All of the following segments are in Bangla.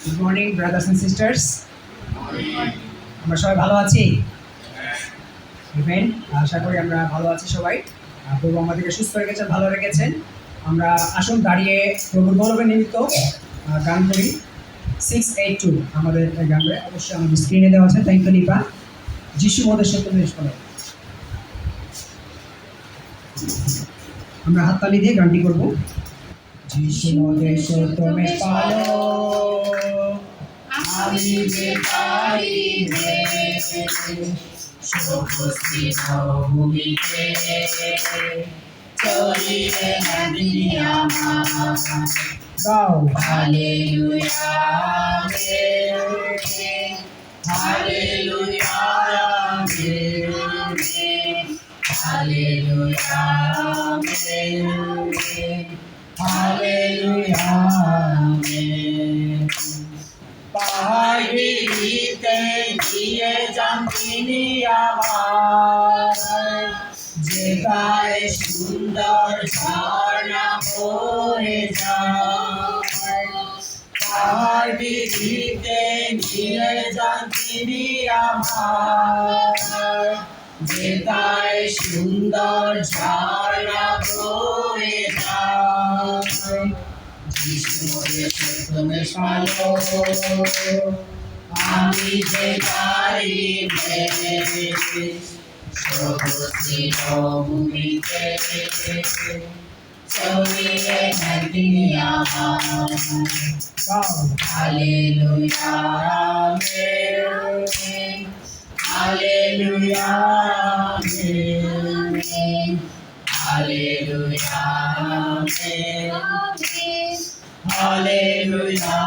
Good morning brothers and sisters. আমরা সবাই ভালো আছি? ইভেন আশা করি আমরা ভালো আছি সবাই। প্রভু আমাদেরকে সুস্থ রেখেছেন, ভালো রেখেছেন। আমরা আসুন দাঁড়িয়ে প্রভুর গৌরবের নিমিত্ত গান করি। 682 আমাদের গানটা অবশ্যই আমাদের স্ক্রিনে দেওয়া আছে। Thank you Nipa. যিশু মদের সত্য জিনিস করে আমরা হাততালি দিয়ে গানটি করবো। যিশু মদের সত্য মেষ পালো, আমি যে পারিবে সবস্থিত ভূমিতে চলিবে নদী আমার। গাও হালেলুয়া, হালেলুয়া, হালেলুয়া, হালেলুয়া। পাহাড়িতে গিয়ে যান তিনি আমার, যেখানে সুন্দর ঝর্ণা বয়ে যায়। পাহাড়িতে গিয়ে যান তিনি আমার, যেখানে সুন্দর ঝর্ণা বয়ে যায়। তুমি ভালো, আমি যে পারিবে সবস্থিত ভূমিতে চলিবে নদী আমার। Hallelujah, hallelujah, hallelujah, hallelujah.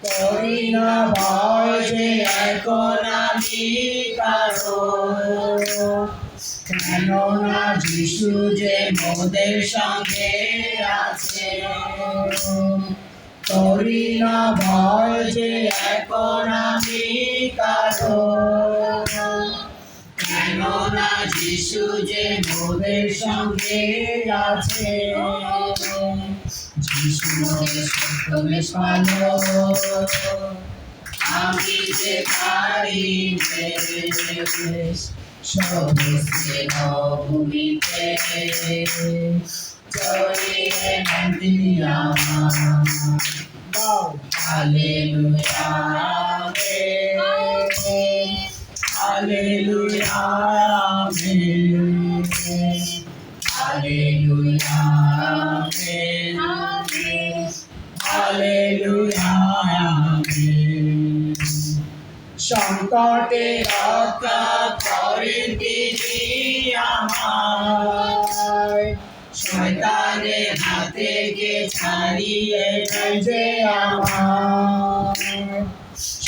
করি না ভয় যে এখন আমি কারো, কেননা যিশু যে মোদের সঙ্গে আছে। করি না ভয় যে এখন আমি কারো, কেননা যিশু যে মোদের সঙ্গে আছে। যিশু মোদের সত্য বেশ ভালো, আমি যে পারিবে সবস্থিত ভূমিতে চলিবে নদী আমার। Hallelujah, hallelujah, hallelujah, hallelujah. সংকটে রক্ষা করেন তিনি আমায়, শয়তানের হাত থেকে ছাড়িয়ে নেন যে আমায়।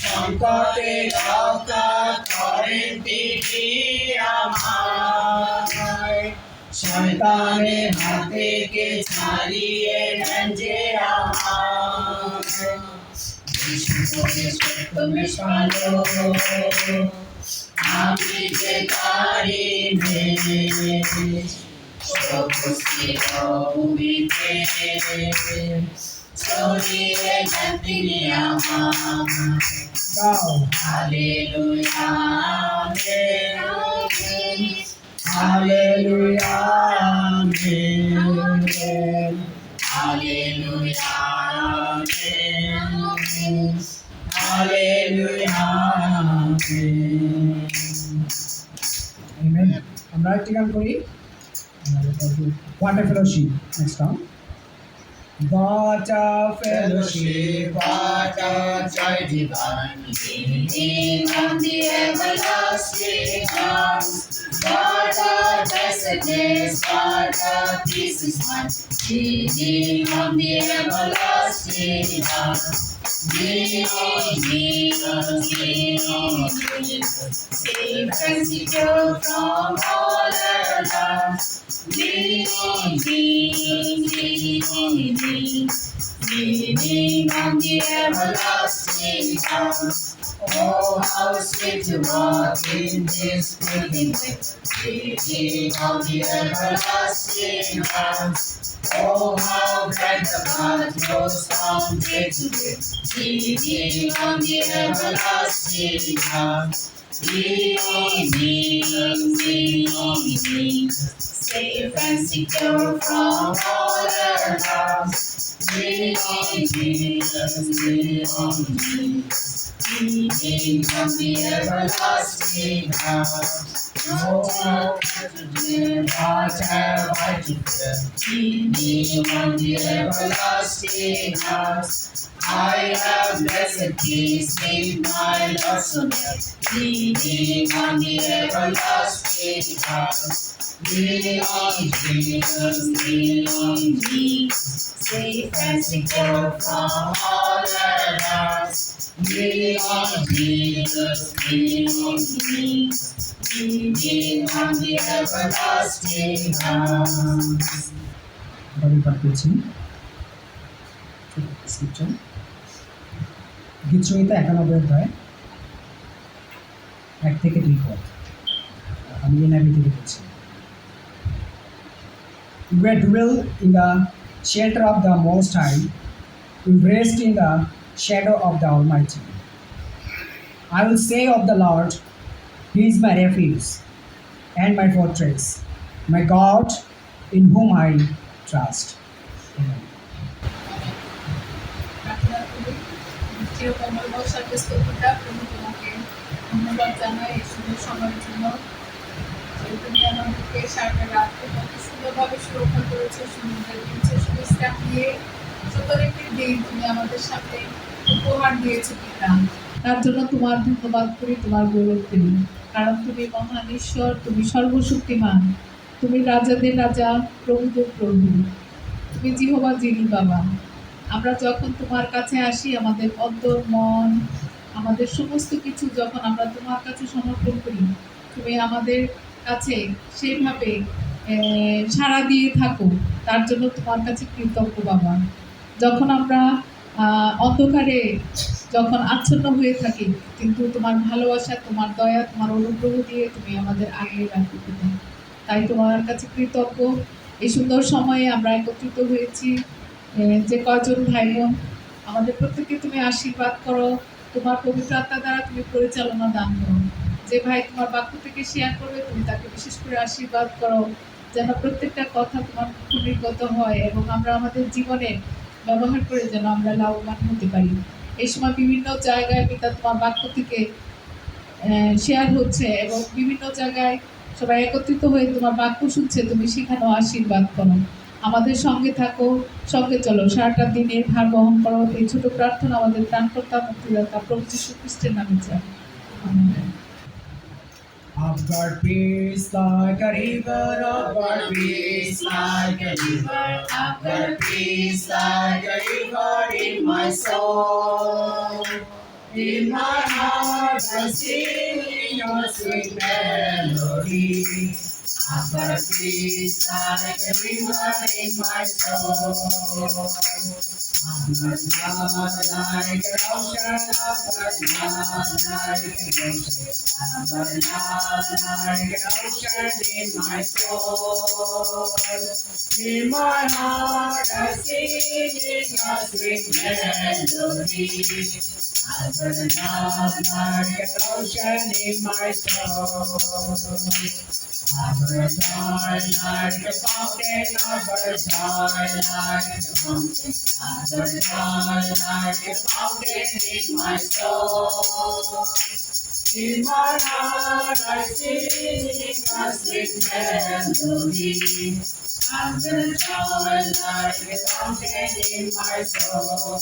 সংকটে রক্ষা করেন তিনি আমায়, শয়তানের হাত থেকে ছাড়িয়ে নেন যে আমায়। তুমি ভালো, আমি যে পারিবে সবস্থিত ভূমিতে চলিবে নদী আমার। Hallelujah, hallelujah, hallelujah, hallelujah. Amen. আমরা একটি গান করি, What a fellowship. Next song. What a fellowship, what a joy divine, Singing on the everlasting arms. What a blessedness, what a peace is mine. Singing on the everlasting arms. Sing and secure from all everlasting. Leaning on the everlasting arms. Oh, how sweet to walk in His pleading way. Leaning on the everlasting arms. Oh, how bright the path grows from day to day. Leaning on the everlasting arms. Leaning, safe and secure from all alarms. Leaning on the everlasting arms. What have I to fear? Leaning on the everlasting arms. I have blessed peace with my Lord so near. Leaning on the everlasting arms. Leaning on Jesus, safe and secure from all alarms. Leaning on Jesus, leaning on the everlasting arms. আমি পাঠ করছি স্ক্রিপচার গীত সংহিতা 91 অধ্যায় 1 থেকে 2 পদ। আমি এনআইভি থেকে বলছি। You will dwell in the shelter of the Most High. You will rest in the shadow of the Almighty. I will say of the Lord, He is my refuge and my fortress, my God in whom I trust. Amen. প্রার্থনা করি। চিরকমল বর্ষাকে স্তোত্রটা প্রভু তোমাকে ধন্যবাদ জানাই এই সুন্দর সময়ের জন্য যে তুমি আমাদেরকে সারাটা রাত তোমাকে সুন্দরভাবে সুরক্ষা করেছো, সুন্দর দিয়েছো, সুস্টাফ দিয়ে সুন্দর একটি দিন তুমি আমাদের সামনে উপহার দিয়েছো পিতা। তার জন্য তোমার ধন্যবাদ করি, তোমার গৌরব করি, কারণ তুমি মহান ঈশ্বর, তুমি সর্বশক্তিমান, তুমি রাজাদের রাজা, প্রভুদের প্রভু, তুমি জিহোবা যিনি বাবা। আমরা যখন তোমার কাছে আসি আমাদের অন্তর মন আমাদের সমস্ত কিছু যখন আমরা তোমার কাছে সমর্পণ করি, তুমি আমাদের কাছে সেইভাবে সাড়া দিয়ে থাকো, তার জন্য তোমার কাছে কৃতজ্ঞ বাবা। যখন আমরা অন্ধকারে যখন আচ্ছন্ন হয়ে থাকি, কিন্তু তোমার ভালোবাসা, তোমার দয়া, তোমার অনুগ্রহ দিয়ে তুমি আমাদের আগিয়ে রাখো পিতা। তাই তোমার কাছে কৃতজ্ঞ। এই সুন্দর সময়ে আমরা একত্রিত হয়েছি, যে কয়জন ভাই বোন, আমাদের প্রত্যেককে তুমি আশীর্বাদ করো, তোমার পবিত্র আত্মা দ্বারা তুমি পরিচালনা দান করো। যে ভাই তোমার বাক্য থেকে শেয়ার করবে, তুমি তাকে বিশেষ করে আশীর্বাদ করো, যেন প্রত্যেকটা কথা তোমার নির্গত হয় এবং আমরা আমাদের জীবনে ব্যবহার করে যেন আমরা লাভবান হতে পারি। এই সময় বিভিন্ন জায়গায় পিতা তোমার বাক্য থেকে শেয়ার হচ্ছে এবং বিভিন্ন জায়গায় সবাই একত্রিত হয়ে তোমার বাক্য শুনছে, তুমি সেখানেও আশীর্বাদ করো। আমাদের সঙ্গে থাকো, সঙ্গে চলো, সারাটা দিনের ভার বহন করো। এই ছোট প্রার্থনা আমাদের ত্রাণকর্তা মুক্তিদাতা প্রভু যীশু খ্রিস্টের নামে চাই, amen. I've got peace like a river, I've got peace like a river. I've got peace like a river in my soul. In my heart I sing your sweet melody. I've got peace like a river in my soul. I've got love like an ocean. I've got love like an ocean. I've got love like an ocean in my soul. In my heart I sing your sweet melody. I've got love like an ocean in my soul. I've got joy like a fountain. I've got joy like a fountain. I've got joy like a fountain in my soul. In my heart I sing a sweet melody. I've got joy like a fountain in my soul.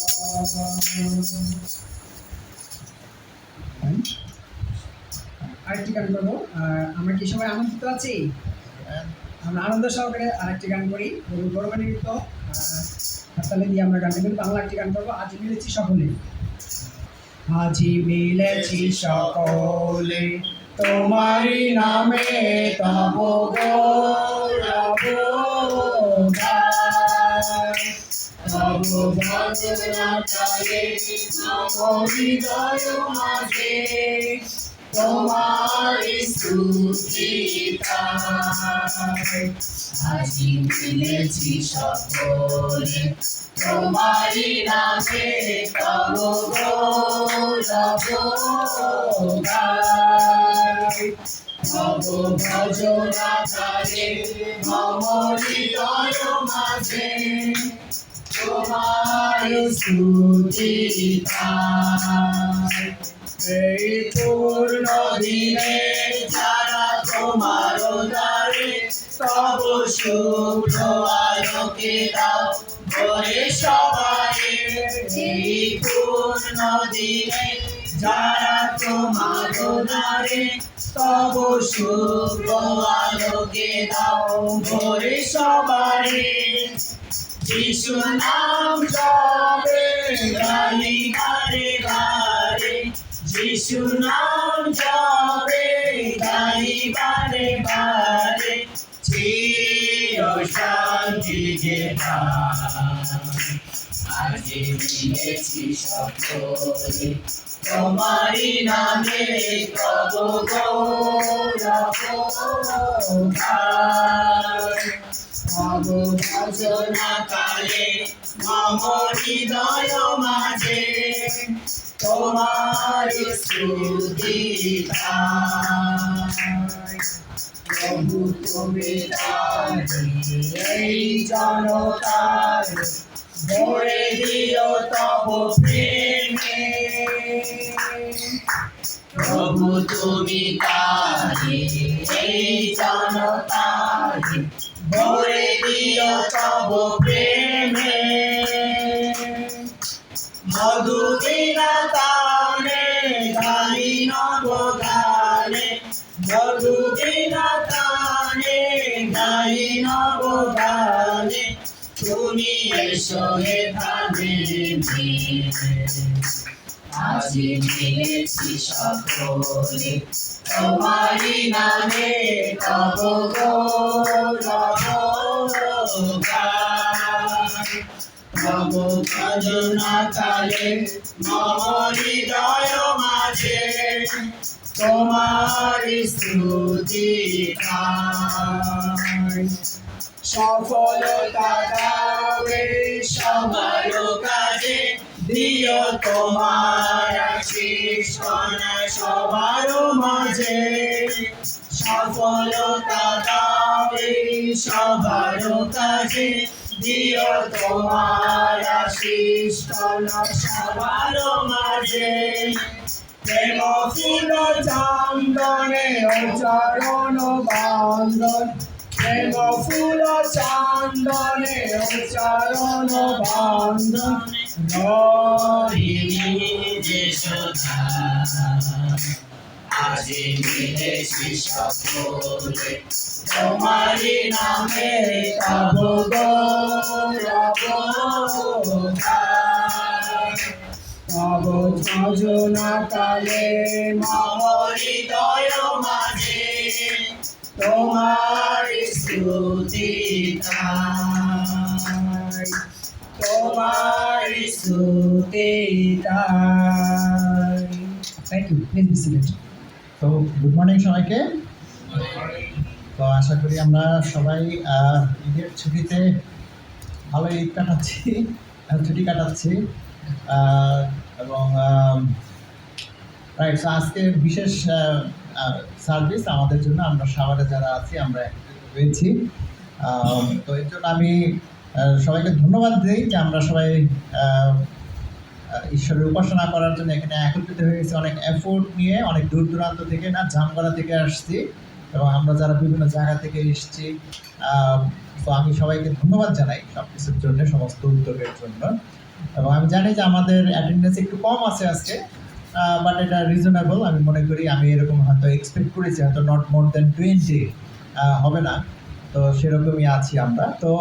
আরেকটি গান করবো। আমরা কি সবাই আনন্দিত আছি? আমরা আনন্দ সহকারে আরেকটি গান করি, গৌরবান্বিত হাততালি দিয়ে আমরা গানটা কিন্তু বাংলা একটি গান করবো। আজ মিলেছি সকলে, আজি মিলেছি সকলে, তোমারি নামে তব গৌরব গাই। তব ভজনাকারে নব হৃদয় মাঝে তোমারি স্তুতি গাই। আজি মিলেছি সকলে তোমারি নামে তব গৌরব গাই। তব ভজনাকারে মম হৃদয় মাঝে তোমার স্তুতি গাই। এই পূর্ণ দিনে যারা তোমার দ্বারে তব শুভ্র আলোকে দাও ভরে সবাই। এই পূর্ণ দিনে যারা তোমার দ্বারে তব শুভ্র আলোকে দাও ভরে সবাই। যিশু নাম জপে গালি গারে গারে, যিশু নাম জপে গালি বারে বারে, চির শান্তি যে পাই। আজি মিলেছি সকলে তোমারি নামে তব গৌরব গাই। তব ভজনা কালে মম হৃদয় মাঝে তোমার স্তুতি গাই। প্রভু তুমি দানি এই জনতার ভরে দিও তব প্রেমে। প্রভু তুমি দানি এই জনতার ভরে দিও তব প্রেমে। মধু বিনা তানে গালি নব গানে, মধু বিনা তানে গালি নব গানে, তুমি এসো হে ধানে আজি মিলেছি সকলে তোমারি নামে তব গৌরব গাই। তব ভজনা কালে মম হৃদয় মাঝে তোমার স্তুতি গাই। সফলতা দাও সবার কাজে দিও তোমার আশীষ কণা সবার মাঝে। সফলতা দাও সবার কাজে দিও তোমার আশীষ কণা সবার মাঝে। প্রেম ফুল চন্দনে ও চরণ বন্দন, প্রেম ফুল চন্দনে ও চরণ বন্দন, রহিণী যে সদা আজি মিলেছি সকলে তোমারি নামে তব গৌরব গাই। তব ভজনা কালে মম হৃদয় মাঝে তোমার স্তুতি গাই। তোমার স্তুতি গাই। Thank you, please be seated. তো গুড মর্নিং সবাইকে। তো আশা করি আমরা সবাই ঈদের ছুটিতে ভালো ঈদ কাটাচ্ছি, ছুটি কাটাচ্ছি। এবং রাইট, আজকে বিশেষ সার্ভিস আমাদের জন্য, আমরা সাভারে যারা আছি আমরা একত্রিত হয়েছি। তো এর জন্য আমি সবাইকে ধন্যবাদ দিই যে আমরা সবাই ঈশ্বরের উপাসনা করার জন্য এখানে একত্রিত হয়ে গেছি। অনেক এফোর্ট নিয়ে অনেক দূর দূরান্ত থেকে, না জামগড়া থেকে আসছি, এবং আমরা যারা বিভিন্ন জায়গা থেকে এসেছি। তো আমি সবাইকে ধন্যবাদ জানাই সব কিছুর জন্য, সমস্ত উদ্যোগের জন্য। এবং আমি জানি যে আমাদের অ্যাটেন্ডেন্স একটু কম আছে আজকে, বাট এটা রিজনেবল আমি মনে করি। আমি এরকম হয়তো এক্সপেক্ট করেছি হয়তো নট মোর দেন 20 হবে না, তো সেরকমই আছি আমরা। তো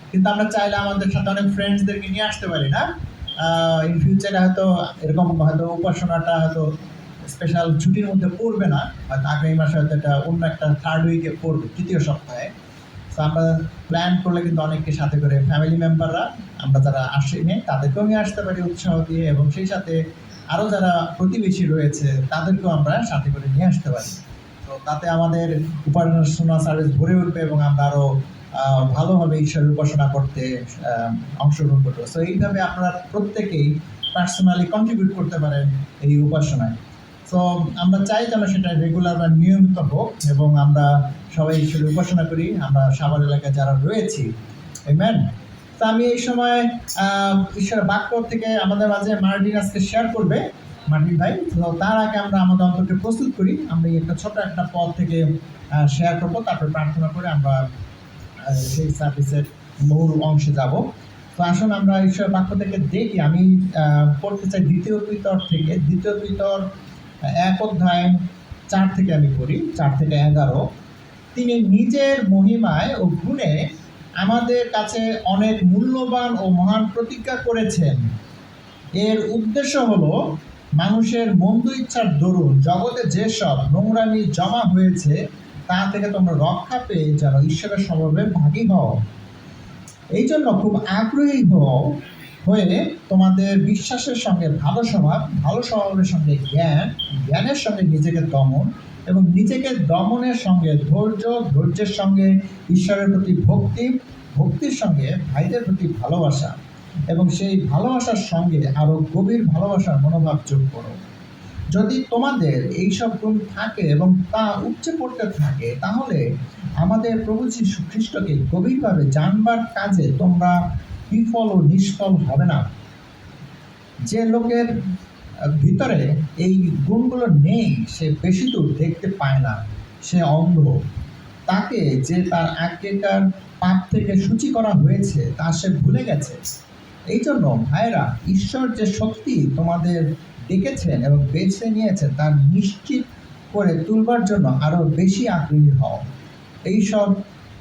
কিন্তু আমরা চাইলে আমাদের সাথে অনেক ফ্রেন্ডসদেরকে নিয়ে আসতে পারি না? ইন ফিউচারে হয়তো এরকম হয়তো উপাসনাটা হয়তো স্পেশাল ছুটির মধ্যে পড়বে না, হয়তো আগামী মাসে হয়তো এটা অন্য একটা থার্ড উইকে পড়বে, তৃতীয় সপ্তাহে। তো আমরা প্ল্যান করলে কিন্তু অনেককে সাথে করে ফ্যামিলি মেম্বাররা আমরা যারা আসেনি তাদেরকেও নিয়ে আসতে পারি উৎসাহ দিয়ে, এবং সেই সাথে আরও যারা প্রতিবেশী রয়েছে তাদেরকেও আমরা সাথে করে নিয়ে আসতে পারি। তো তাতে আমাদের উপাসনা সার্ভিস ভরে উঠবে এবং আমরা আরও ভালোভাবে ঈশ্বরের উপাসনা করতে অংশগ্রহণ করবো। সো এইভাবে আপনারা প্রত্যেকেই পার্সোনালি কন্ট্রিবিউট করতে পারেন এই উপাসনায়। তো আমরা চাই যেন সেটা রেগুলার বা নিয়মিত হোক এবং আমরা সবাই ঈশ্বরের উপাসনা করি, আমরা সাভার এলাকায় যারা রয়েছি। আমেন। তো আমি এই সময় ঈশ্বরের বাক্য থেকে আমাদের মাঝে মার্টিন আজকে শেয়ার করবে, মার্টিন ভাই। তো তার আগে আমরা আমাদের অন্তরকে প্রস্তুত করি, আমরা একটা ছোট একটা পদ থেকে শেয়ার করবো, তারপর প্রার্থনা করে আমরা সেই সার্ভিসের মূল অংশে যাব। তো আসুন আমরা ঈশ্বরের বাক্য থেকে দেখি। আমি পড়তে চাই দ্বিতীয় পিতর থেকে, দ্বিতীয় পিতর 1 অধ্যায় 4 থেকে আমি পড়ি, 4 থেকে 11। তিনি নিজের মহিমায় ও গুণে আমাদের কাছে অনেক মূল্যবান ও মহান প্রতিজ্ঞা করেছেন। এর উদ্দেশ্য হলো মানুষের মন্দ ইচ্ছার দরুন জগতে যেসব নোংরামি জমা হয়েছে তা থেকে তোমরা রক্ষা পেয়ে যেন ঈশ্বরের স্বভাবের ভাগী হও। এই জন্য খুব আগ্রহী হয়ে তোমাদের বিশ্বাসের সঙ্গে ভালো স্বভাব, ভালো স্বভাবের সঙ্গে জ্ঞান, জ্ঞানের সঙ্গে নিজেকে দমন এবং নিজেকে দমনের সঙ্গে ধৈর্য, ধৈর্যের সঙ্গে ঈশ্বরের প্রতি ভক্তি, ভক্তির সঙ্গে ভাইদের প্রতি ভালোবাসা এবং সেই ভালোবাসার সঙ্গে আরও গভীর ভালোবাসার মনোভাব যোগ করো। যদি তোমাদের এইসব গুণ থাকে এবং তা উপচে পড়তে থাকে, তাহলে আমাদের প্রভু যীশু খ্রিস্টকে গভীরভাবে জানবার কাজে তোমরা বিফল ও নিষ্ফল হবে না। যে লোকের ভিতরে এই গুণগুলো নেই সে বেশি দূর দেখতে পায় না, সে অন্ধ। তাকে যে তার আগেকার পাপ থেকে সূচি করা হয়েছে তা সে ভুলে গেছে। এই জন্য ভাইরা, ঈশ্বর যে শক্তি তোমাদের ডেকেছেন এবং বেছে নিয়েছেন তা নিশ্চিত করে তুলবার জন্য আরও বেশি আগ্রহী হও। এইসব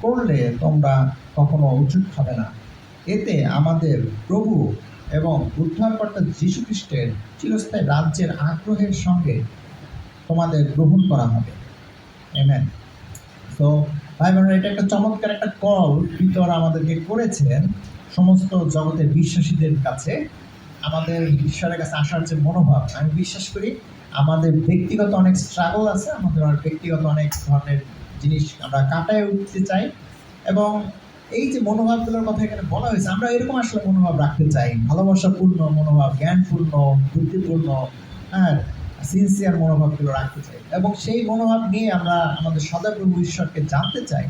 করলে তোমরা কখনো উচিত হবে না। এতে আমাদের প্রভু এবং উদ্ধারকর্তা যীশু খ্রিস্টের চিরস্থায়ী রাজ্যের আগ্রহের সঙ্গে তোমাদের গ্রহণ করা হবে। আমেন। তো ভাই বোনেরা, এটা একটা চমৎকার একটা কল পিতর আমাদেরকে করেছেন সমস্ত জগতের বিশ্বাসীদের কাছে। আমাদের ঈশ্বরের কাছে আসার যে মনোভাব, আমি বিশ্বাস করি আমাদের ব্যক্তিগত অনেক স্ট্রাগল আছে, আমাদের ব্যক্তিগত অনেক ধরনের জিনিস আমরা কাটায় উঠতে চাই, এবং এই যে মনোভাবগুলোর কথা এখানে বলা হয়েছে, আমরা এরকম আসলে মনোভাব রাখতে চাই, ভালোবাসাপূর্ণ মনোভাব, জ্ঞানপূর্ণ, বুদ্ধিপূর্ণ, হ্যাঁ, সিনসিয়ার মনোভাবগুলো রাখতে চাই, এবং সেই মনোভাব নিয়ে আমরা আমাদের সদাপ্রভু ঈশ্বরকে জানতে চাই।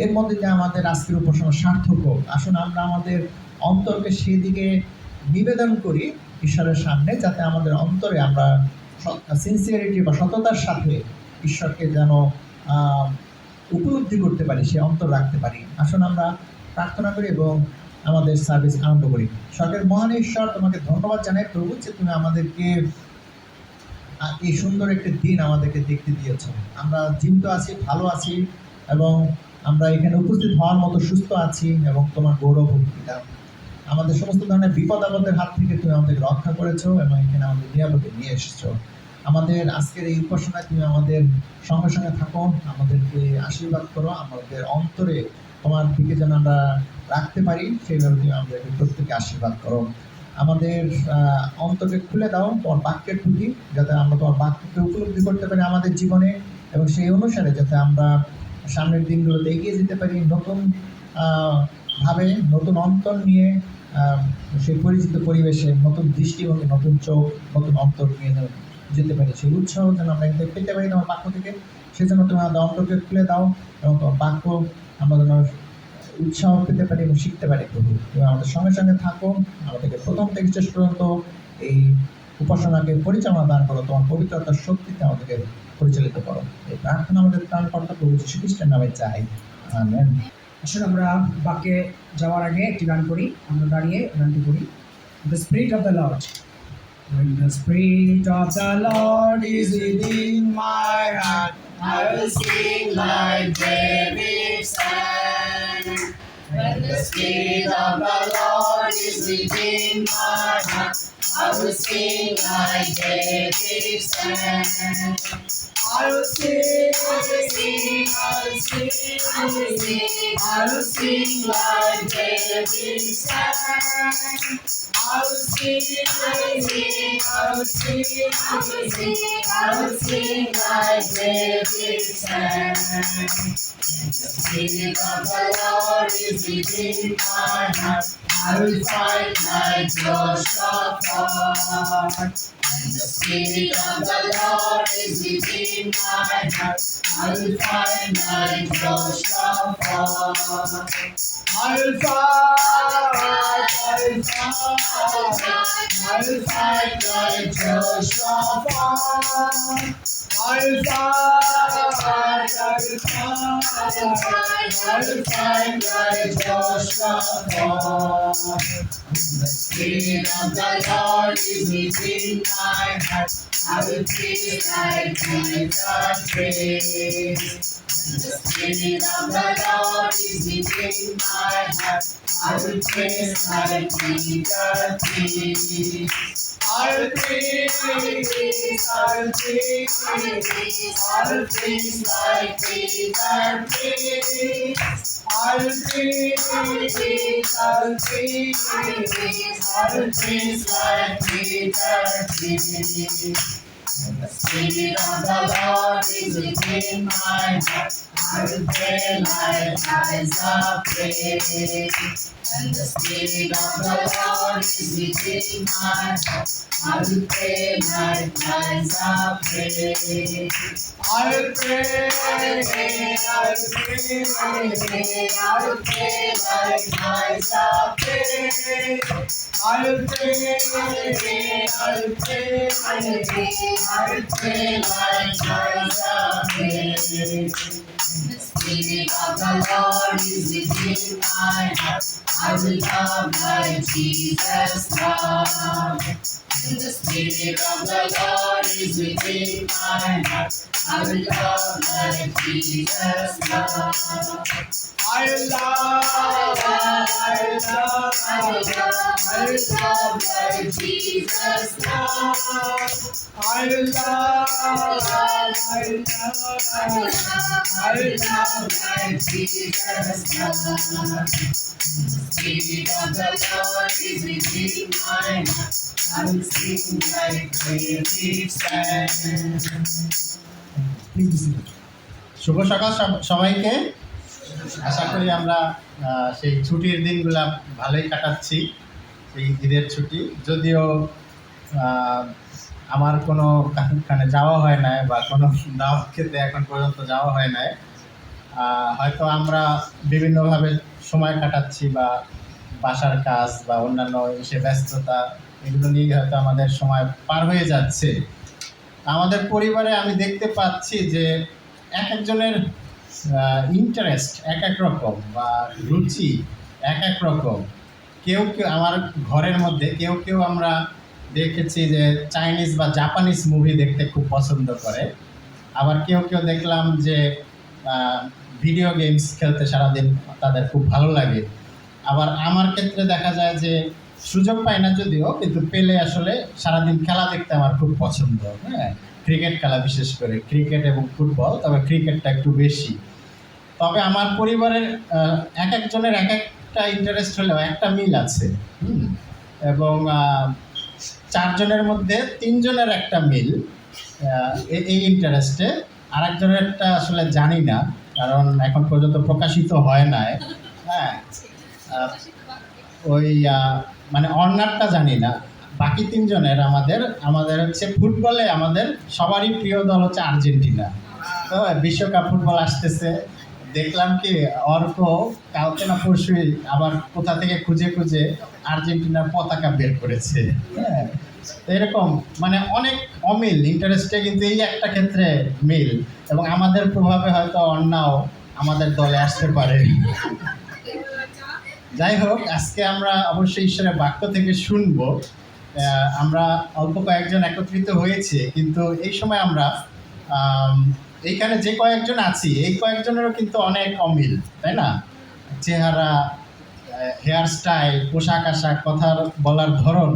এর মধ্যে যে আমাদের আজকের উপাসনা সার্থক হোক। আসুন আমরা আমাদের অন্তরকে সেদিকে নিবেদন করি ঈশ্বরের সামনে, যাতে আমাদের অন্তরে আমরা সিনসিয়ারিটি বা সততার সাথে ঈশ্বরকে যেন উপলব্ধি করতে পারি, সে অন্তর রাখতে পারি। আসুন আমরা প্রার্থনা করি এবং আমাদের সার্ভিস আরম্ভ করি। স্বর্গের মহান ঈশ্বর, তোমাকে ধন্যবাদ জানাই প্রভু যে তুমি আমাদেরকে এই সুন্দর একটি দিন আমাদেরকে দেখতে দিয়েছ। আমরা জীবিত আছি, ভালো আছি, এবং আমরা এখানে উপস্থিত হওয়ার মতো সুস্থ আছি, এবং তোমার গৌরব ভক্তিটা আমাদের সমস্ত ধরনের বিপদ আপদের হাত থেকে তুমি আমাদেরকে রক্ষা করেছো এবং এখানে আমাদের নিরাপদে নিয়ে এসেছো। আমাদের আজকের এই উপাসনায় তুমি আমাদের সঙ্গে সঙ্গে থাকো, আমাদেরকে আশীর্বাদ করো, আমাদের অন্তরে তোমার দিকে যেন আমরা রাখতে পারি সেইভাবে তুমি আমাদেরকে প্রত্যেকে আশীর্বাদ করো। আমাদের অন্তরকে খুলে দাও তোমার বাক্যের প্রতি, যাতে আমরা তোমার বাক্যকে উপলব্ধি করতে পারি আমাদের জীবনে, এবং সেই অনুসারে যাতে আমরা সামনের দিনগুলোতে এগিয়ে যেতে পারি, নতুন ভাবে, নতুন অন্তর নিয়ে, সেই পরিচিত পরিবেশে নতুন দৃষ্টিভঙ্গি, নতুন চোখ, নতুন অন্তর নিয়ে যেতে পারি। সেই উৎসাহ যেন আমরা পেতে পারি তোমার বাক্য থেকে। সেজন্য তুমি আমাদের অন্তরকে খুলে দাও এবং তোমার বাক্য আমরা যেন উৎসাহ পেতে পারি এবং শিখতে পারি। প্রভু, তুমি আমাদের সঙ্গে সঙ্গে থাকো, আমাদেরকে প্রথম থেকে শেষ পর্যন্ত এই উপাসনাকে পরিচালনা দান করো, তোমার পবিত্রতার শক্তিতে আমাদেরকে পরিচালিত করো। এই প্রার্থনা আমাদের ত্রাণকর্তা প্রভু যীশু খ্রিস্টের নামে চাই, আমেন। আসলে আমরা বাক্যে যাওয়ার আগে একটি গান করি, আমরা দাঁড়িয়ে গানটি করি। The Spirit of the Lord. When the Spirit of the Lord is within my heart, I will sing like David sang. When the The Spirit of the Lord is within my heart. I will sing like David sang. I will sing, I will sing, I will sing, I will sing, I will sing like David sang. I will sing, I will sing, I will sing, I will sing, I will sing like David sang. The Spirit of the Lord is within my heart. I will fight like Jehoshaphat. And the Spirit of the Lord is within my heart. I will fight like Jehoshaphat. I will fight, I will fight, I will fight like Jehoshaphat. I will fight, I will fight like Jehoshaphat. The Spirit of the Lord is within my heart. I will praise like Jesus praise. The Spirit of the Lord is within my heart. I will praise like Jesus praise. I will praise, I will praise, I will praise, I will praise like Jesus praise. I will praise, I will praise, I will praise, I will praise like Jesus praise. The Spirit of the Lord is within my heart. I will pray like Isaiah prayed. And the Spirit of the Lord is within my heart. I will pray like Isaiah prayed. I will pray, I will pray, I will pray, I will pray, I will pray like Isaiah prayed. I will pray, I will pray, I will pray, I will pray, I will pray like Isaiah prayed. The Spirit of the Lord is within my heart. I will love like Jesus loved. And the Spirit of the Lord is within my heart. I will love like Jesus loved. I will love, I will love, I will love, I will love like Jesus loved. I will love, I will love, I will love, I will love like Jesus loved. The Spirit of the Lord is within my heart. I will sing like David sang. Please শুভ সকাল সবাইকে। আশা করি আমরা সেই ছুটির দিনগুলো ভালোই কাটাচ্ছি, সেই ঈদের ছুটি। যদিও আমার কোনো কানে যাওয়া হয় না বা কোনো দাওয়াত খেতে এখন পর্যন্ত যাওয়া হয় না। হয়তো আমরা বিভিন্নভাবে সময় কাটাচ্ছি, বা বাসার কাজ বা অন্যান্য সে ব্যস্ততা, এগুলো নিয়ে হয়তো আমাদের সময় পার হয়ে যাচ্ছে। আমাদের পরিবারে আমি দেখতে পাচ্ছি যে এক একজনের ইন্টারেস্ট এক এক রকম, বা রুচি এক এক রকম। কেউ কেউ আমার ঘরের মধ্যে কেউ কেউ আমরা দেখেছি যে চাইনিজ বা জাপানিজ মুভি দেখতে খুব পছন্দ করে। আবার কেউ কেউ দেখলাম যে ভিডিও গেমস খেলতে সারাদিন তাদের খুব ভালো লাগে। আবার আমার ক্ষেত্রে দেখা যায় যে সুযোগ পাই না যদিও, কিন্তু পেলে আসলে সারাদিন খেলা দেখতে আমার খুব পছন্দ। হ্যাঁ, ক্রিকেট খেলা, বিশেষ করে ক্রিকেট এবং ফুটবল, তবে ক্রিকেটটা একটু বেশি। তবে আমার পরিবারের এক একজনের এক একটা ইন্টারেস্ট হলেও একটা মিল আছে। এবং চারজনের মধ্যে তিনজনের একটা মিল এই ইন্টারেস্টে। আর একজনেরটা আসলে জানি না, কারণ এখন পর্যন্ত প্রকাশিত হয় নাই। হ্যাঁ, ওই মানে অন্যারটা জানি না। বাকি তিনজনের আমাদের হচ্ছে ফুটবলে আমাদের সবারই প্রিয় দল হচ্ছে আর্জেন্টিনা। তো বিশ্বকাপ ফুটবল আসতেছে, দেখলাম কি অর্ক কালকে না পরশুই আবার কোথা থেকে খুঁজে খুঁজে আর্জেন্টিনার পতাকা বের করেছে। হ্যাঁ, এরকম মানে অনেক অমিল ইন্টারেস্টে, কিন্তু এই একটা ক্ষেত্রে মিল। এবং আমাদের প্রভাবে হয়তো অন্যও আমাদের দলে আসতে পারে। যাই হোক, আজকে আমরা অবশ্যই ঈশ্বরের বাক্য থেকে শুনবো। আমরা অল্প কয়েকজন একত্রিত হয়েছে, কিন্তু এই সময় আমরা এইখানে যে কয়েকজন আছি এই কয়েকজনেরও কিন্তু অনেক অমিল, তাই না? চেহারা, হেয়ার স্টাইল, পোশাক আশাক, কথা বলার ধরন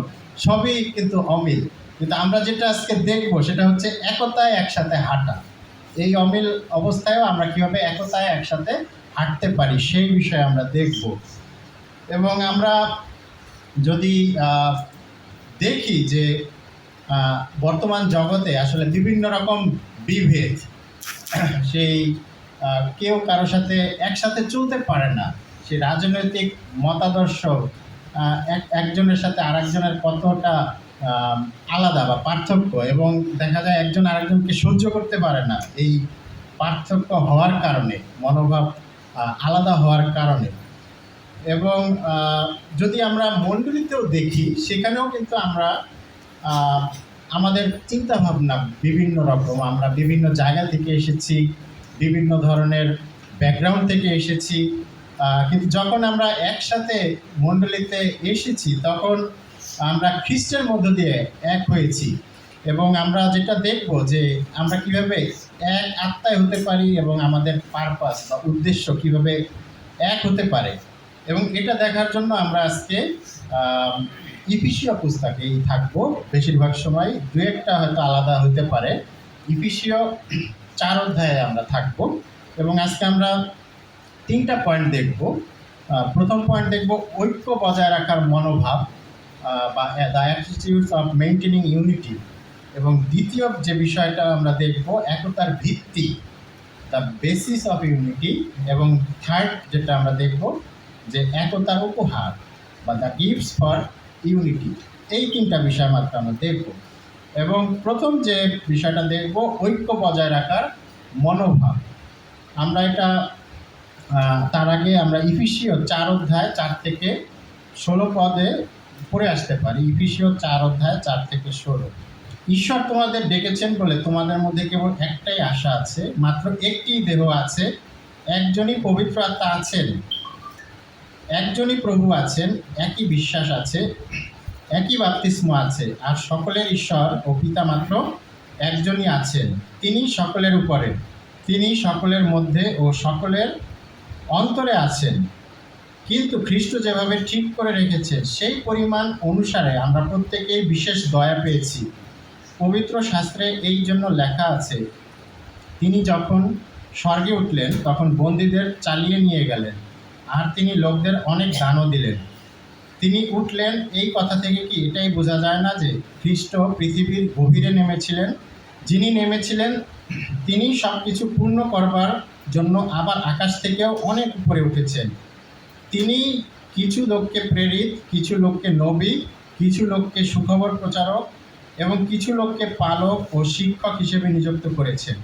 সবই কিন্তু অমিল। কিন্তু আমরা যেটা আজকে দেখবো সেটা হচ্ছে একতায় একসাথে হাঁটা। এই অমিল অবস্থায়ও আমরা কিভাবে একতায় একসাথে হাঁটতে পারি সেই বিষয়ে আমরা দেখব। এবং আমরা যদি দেখি যে বর্তমান জগতে আসলে বিভিন্ন রকম বিভেদ, সেই কেউ কারোর সাথে একসাথে চলতে পারে না। সেই রাজনৈতিক মতাদর্শ একজনের সাথে আরেকজনের কতটা আলাদা বা পার্থক্য, এবং দেখা যায় একজন আরেকজনকে সহ্য করতে পারে না এই পার্থক্য হওয়ার কারণে, মনোভাব আলাদা হওয়ার কারণে। এবং যদি আমরা মণ্ডলীতেও দেখি সেখানেও কিন্তু আমরা আমাদের চিন্তাভাবনা বিভিন্ন রকম, আমরা বিভিন্ন জায়গা থেকে এসেছি, বিভিন্ন ধরনের ব্যাকগ্রাউন্ড থেকে এসেছি, কিন্তু যখন আমরা একসাথে মণ্ডলীতে এসেছি তখন আমরা খ্রিস্টের মধ্য দিয়ে এক হয়েছি। এবং আমরা যেটা দেখব যে আমরা কিভাবে এক আত্মায় হতে পারি এবং আমাদের পারপাস বা উদ্দেশ্য কিভাবে এক হতে পারে, এবং এটা দেখার জন্য আমরা আজকে ইফিসীয় পুস্তকেই থাকবো বেশিরভাগ সময়, দু একটা হয়তো আলাদা হতে পারে। ইফিসীয় 4 অধ্যায়ে আমরা থাকব এবং আজকে আমরা 3টা পয়েন্ট দেখব। প্রথম পয়েন্ট দেখব ঐক্য বজায় রাখার মনোভাব বা the attitudes of maintaining unity, এবং দ্বিতীয় যে বিষয়টা আমরা দেখব একতার ভিত্তি, দ্য বেসিস অফ ইউনিটি, এবং থার্ড যেটা আমরা দেখব যে একতার উপহার বা দ্য গিফটস ফর ইউনিটি। এই 3টা বিষয় মাত্র আমরা দেখব। এবং প্রথম যে বিষয়টা দেখব ঐক্য বজায় রাখার মনোভাব। আমরা এটা তার আগে আমরা ইফিসীয় 4 অধ্যায় 4 থেকে 16 পদে পড়ে আসতে পারি। ইফিসীয় 4 অধ্যায় 4 থেকে 16। ঈশ্বর তোমাদের ডেকেছেন বলে তোমাদের মধ্যে কেবল একটাই আশা আছে, মাত্র একটি দেহ আছে, একজনই পবিত্র আত্মা আছেন, একজনই প্রভু আছেন, একই বিশ্বাস আছে, একই বাপ্তিস্ম আছে, আর সকলের ঈশ্বর ও পিতা মাত্র একজনই আছেন। তিনি সকলের উপরে, তিনি সকলের মধ্যে ও সকলের অন্তরে আছেন। কিন্তু খ্রিস্ট যেভাবে ঠিক করে রেখেছে সেই পরিমাণ অনুসারে আমরা প্রত্যেকেই বিশেষ দয়া পেয়েছি। পবিত্র শাস্ত্রে এই জন্য লেখা আছে, তিনি যখন স্বর্গে উঠলেন তখন বন্দীদের চালিয়ে নিয়ে গেলেন, আর তিনি লোকদের অনেক দানও দিলেন। তিনি উঠলেন এই কথা থেকে কি এটাই বোঝা যায় না যে খ্রিস্ট পৃথিবীর গভীরে নেমেছিলেন? যিনি নেমেছিলেন তিনি সব কিছু পূর্ণ করবার জন্য আবার আকাশ থেকেও অনেক উপরে উঠেছেন। তিনি কিছু লোককে প্রেরিত, কিছু লোককে নবী, কিছু লোককে সুখবর প্রচারক এবং কিছু লোককে পালক ও শিক্ষক হিসেবে নিযুক্ত করেছেন।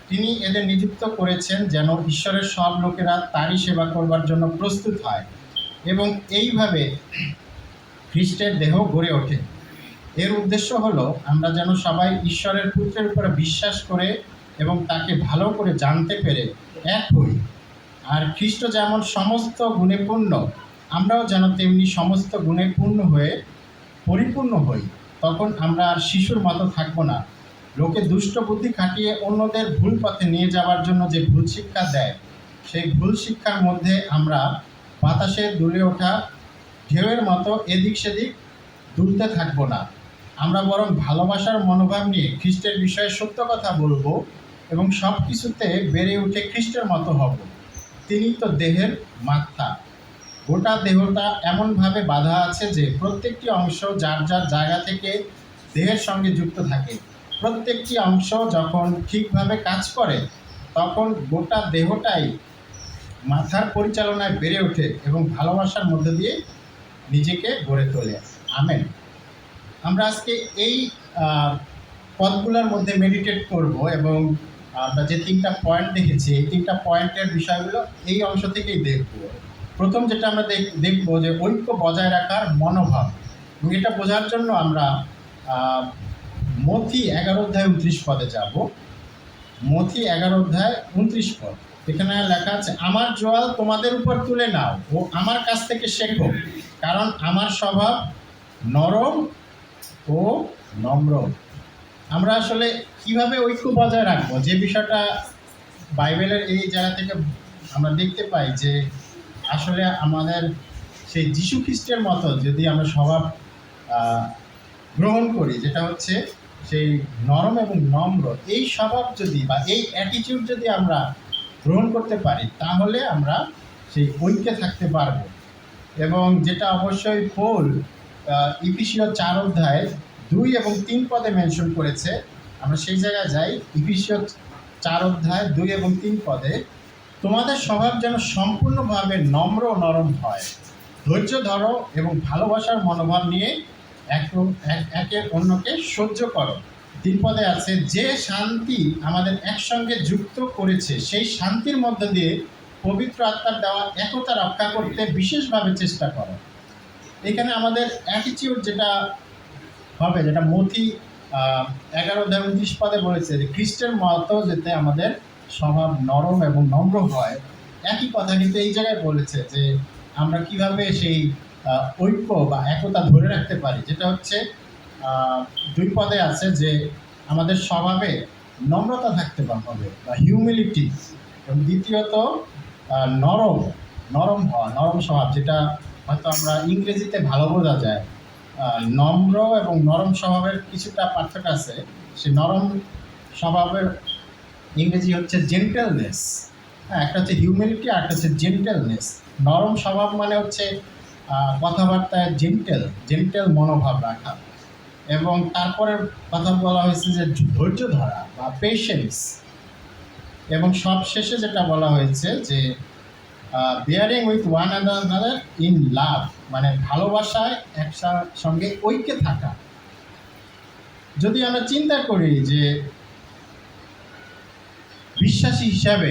তিনি এদের নিযুক্ত করেছেন যেন ঈশ্বরের সব লোকেরা তারই সেবা করবার জন্য প্রস্তুত হয় এবং এইভাবে খ্রিস্টের দেহ গড়ে ওঠে। এর উদ্দেশ্য হলো আমরা যেন সবাই ঈশ্বরের পুত্রের উপরে বিশ্বাস করে এবং তাকে ভালো করে জানতে পেরে এক হই। আর খ্রিস্ট যেমন সমস্ত গুণে পূর্ণ, আমরাও যেন তেমনি সমস্ত গুণে পূর্ণ হয়ে পরিপূর্ণ হই। তখন আমরা আর শিশুর মতো থাকবো না, লোকে দুষ্ট বুদ্ধি খাটিয়ে অন্যদের ভুল পথে নিয়ে যাওয়ার জন্য যে ভুল শিক্ষা দেয়, সেই ভুল শিক্ষার মধ্যে আমরা বাতাসে দুলে ওঠা ঢেউয়ের মতো এদিক সেদিক দুলতে থাকবো না। আমরা বরং ভালোবাসার মনোভাব নিয়ে খ্রিস্টের বিষয়ে সত্য কথা বলবো এবং সব কিছুতে বেড়ে উঠে খ্রিস্টের মতো হব। তিনি তো দেহের মাথা। গোটা দেহটা এমনভাবে বাঁধা আছে যে প্রত্যেকটি অংশ যার যার জায়গা থেকে দেহের সঙ্গে যুক্ত থাকে। প্রত্যেকটি অংশ যখন ঠিকভাবে কাজ করে তখন গোটা দেহটাই মাথার পরিচালনায় বেড়ে ওঠে এবং ভালোবাসার মধ্য দিয়ে নিজেকে গড়ে তোলে। আমেন। আমরা আজকে এই পদগুলোর মধ্যে মেডিটেট করব এবং আমরা যে 3টা পয়েন্ট দেখেছি এই 3টা পয়েন্টের বিষয়গুলো এই অংশ থেকেই দেখব। প্রথম যেটা আমরা দেখব যে ঐক্য বজায় রাখার মনোভাব, এবং এটা বোঝার জন্য আমরা মথি 11 অধ্যায় 29 পদে যাব। মথি 11 অধ্যায় 29 পদ, এখানে লেখা আছে, আমার জোয়াল তোমাদের উপর তুলে নাও ও আমার কাছ থেকে শেখো, কারণ আমার স্বভাব নরম ও নম্র। আমরা আসলে কিভাবে ঐক্য বজায় রাখবো, যে বিষয়টা বাইবেলের এই জায়গা থেকে আমরা দেখতে পাই যে আসলে আমাদের সেই যীশু খ্রিস্টের মতো যদি আমরা স্বভাব আহ, গ্রহণ করি, যেটা হচ্ছে সেই নরম এবং নম্র, এই স্বভাব যদি বা এই অ্যাটিটিউড যদি আমরা গ্রহণ করতে পারি, তাহলে আমরা সেই ঐক্যে থাকতে পারবো। এবং যেটা অবশ্যই পৌল ইফিসীয় 4 অধ্যায় 2 এবং 3 পদে মেনশন করেছে, আমরা সেই জায়গায় যাই। ইফিসীয় 4 অধ্যায় 2 এবং 3 পদে, তোমাদের স্বভাব যেন সম্পূর্ণভাবে নম্র ও নরম হয়, ধৈর্য ধরো এবং ভালোবাসার মনোভাব নিয়ে একে অন্যকে সহ্য করো। 3 পদে আছে, যে শান্তি আমাদের একসঙ্গে যুক্ত করেছে সেই শান্তির মধ্য দিয়ে পবিত্র আত্মার দেওয়া একতা রক্ষা করতে বিশেষভাবে চেষ্টা করো। এখানে আমাদের অ্যাটিটিউড যেটা হবে, যেটা মথি 11 অধ্যায় 29 পদে বলেছে যে খ্রিস্টের মতো যাতে আমাদের স্বভাব নরম এবং নম্র হয়, একই কথা কিন্তু এই জায়গায় বলেছে যে আমরা কিভাবে সেই ঐক্য বা একতা ধরে রাখতে পারি, যেটা হচ্ছে 2 পদে আছে যে আমাদের স্বভাবে নম্রতা থাকতে হবে বা হিউমিলিটি, এবং দ্বিতীয়ত নরম নরম হওয়া, নরম স্বভাব, যেটা হয়তো আমরা ইংরেজিতে ভালো বোঝা যায়। নম্র এবং নরম স্বভাবের কিছুটা পার্থক্য আছে। সে নরম স্বভাবের ইংরেজি হচ্ছে জেন্টেলনেস। হ্যাঁ, একটা হচ্ছে হিউমিলিটি আর একটা হচ্ছে জেন্টেলনেস। নরম স্বভাব মানে হচ্ছে কথাবার্তায় জেন্টেল মনোভাব রাখা। এবং তারপরের কথা বলা হয়েছে যে ধৈর্য ধরা বা পেশেন্স। এবং সব শেষে যেটা বলা হয়েছে যে bearing with one another in love, মানে ভালোবাসায় একসঙ্গে ঐক্যে থাকা। যদি আমরা চিন্তা করি যে বিশ্বাসী হিসাবে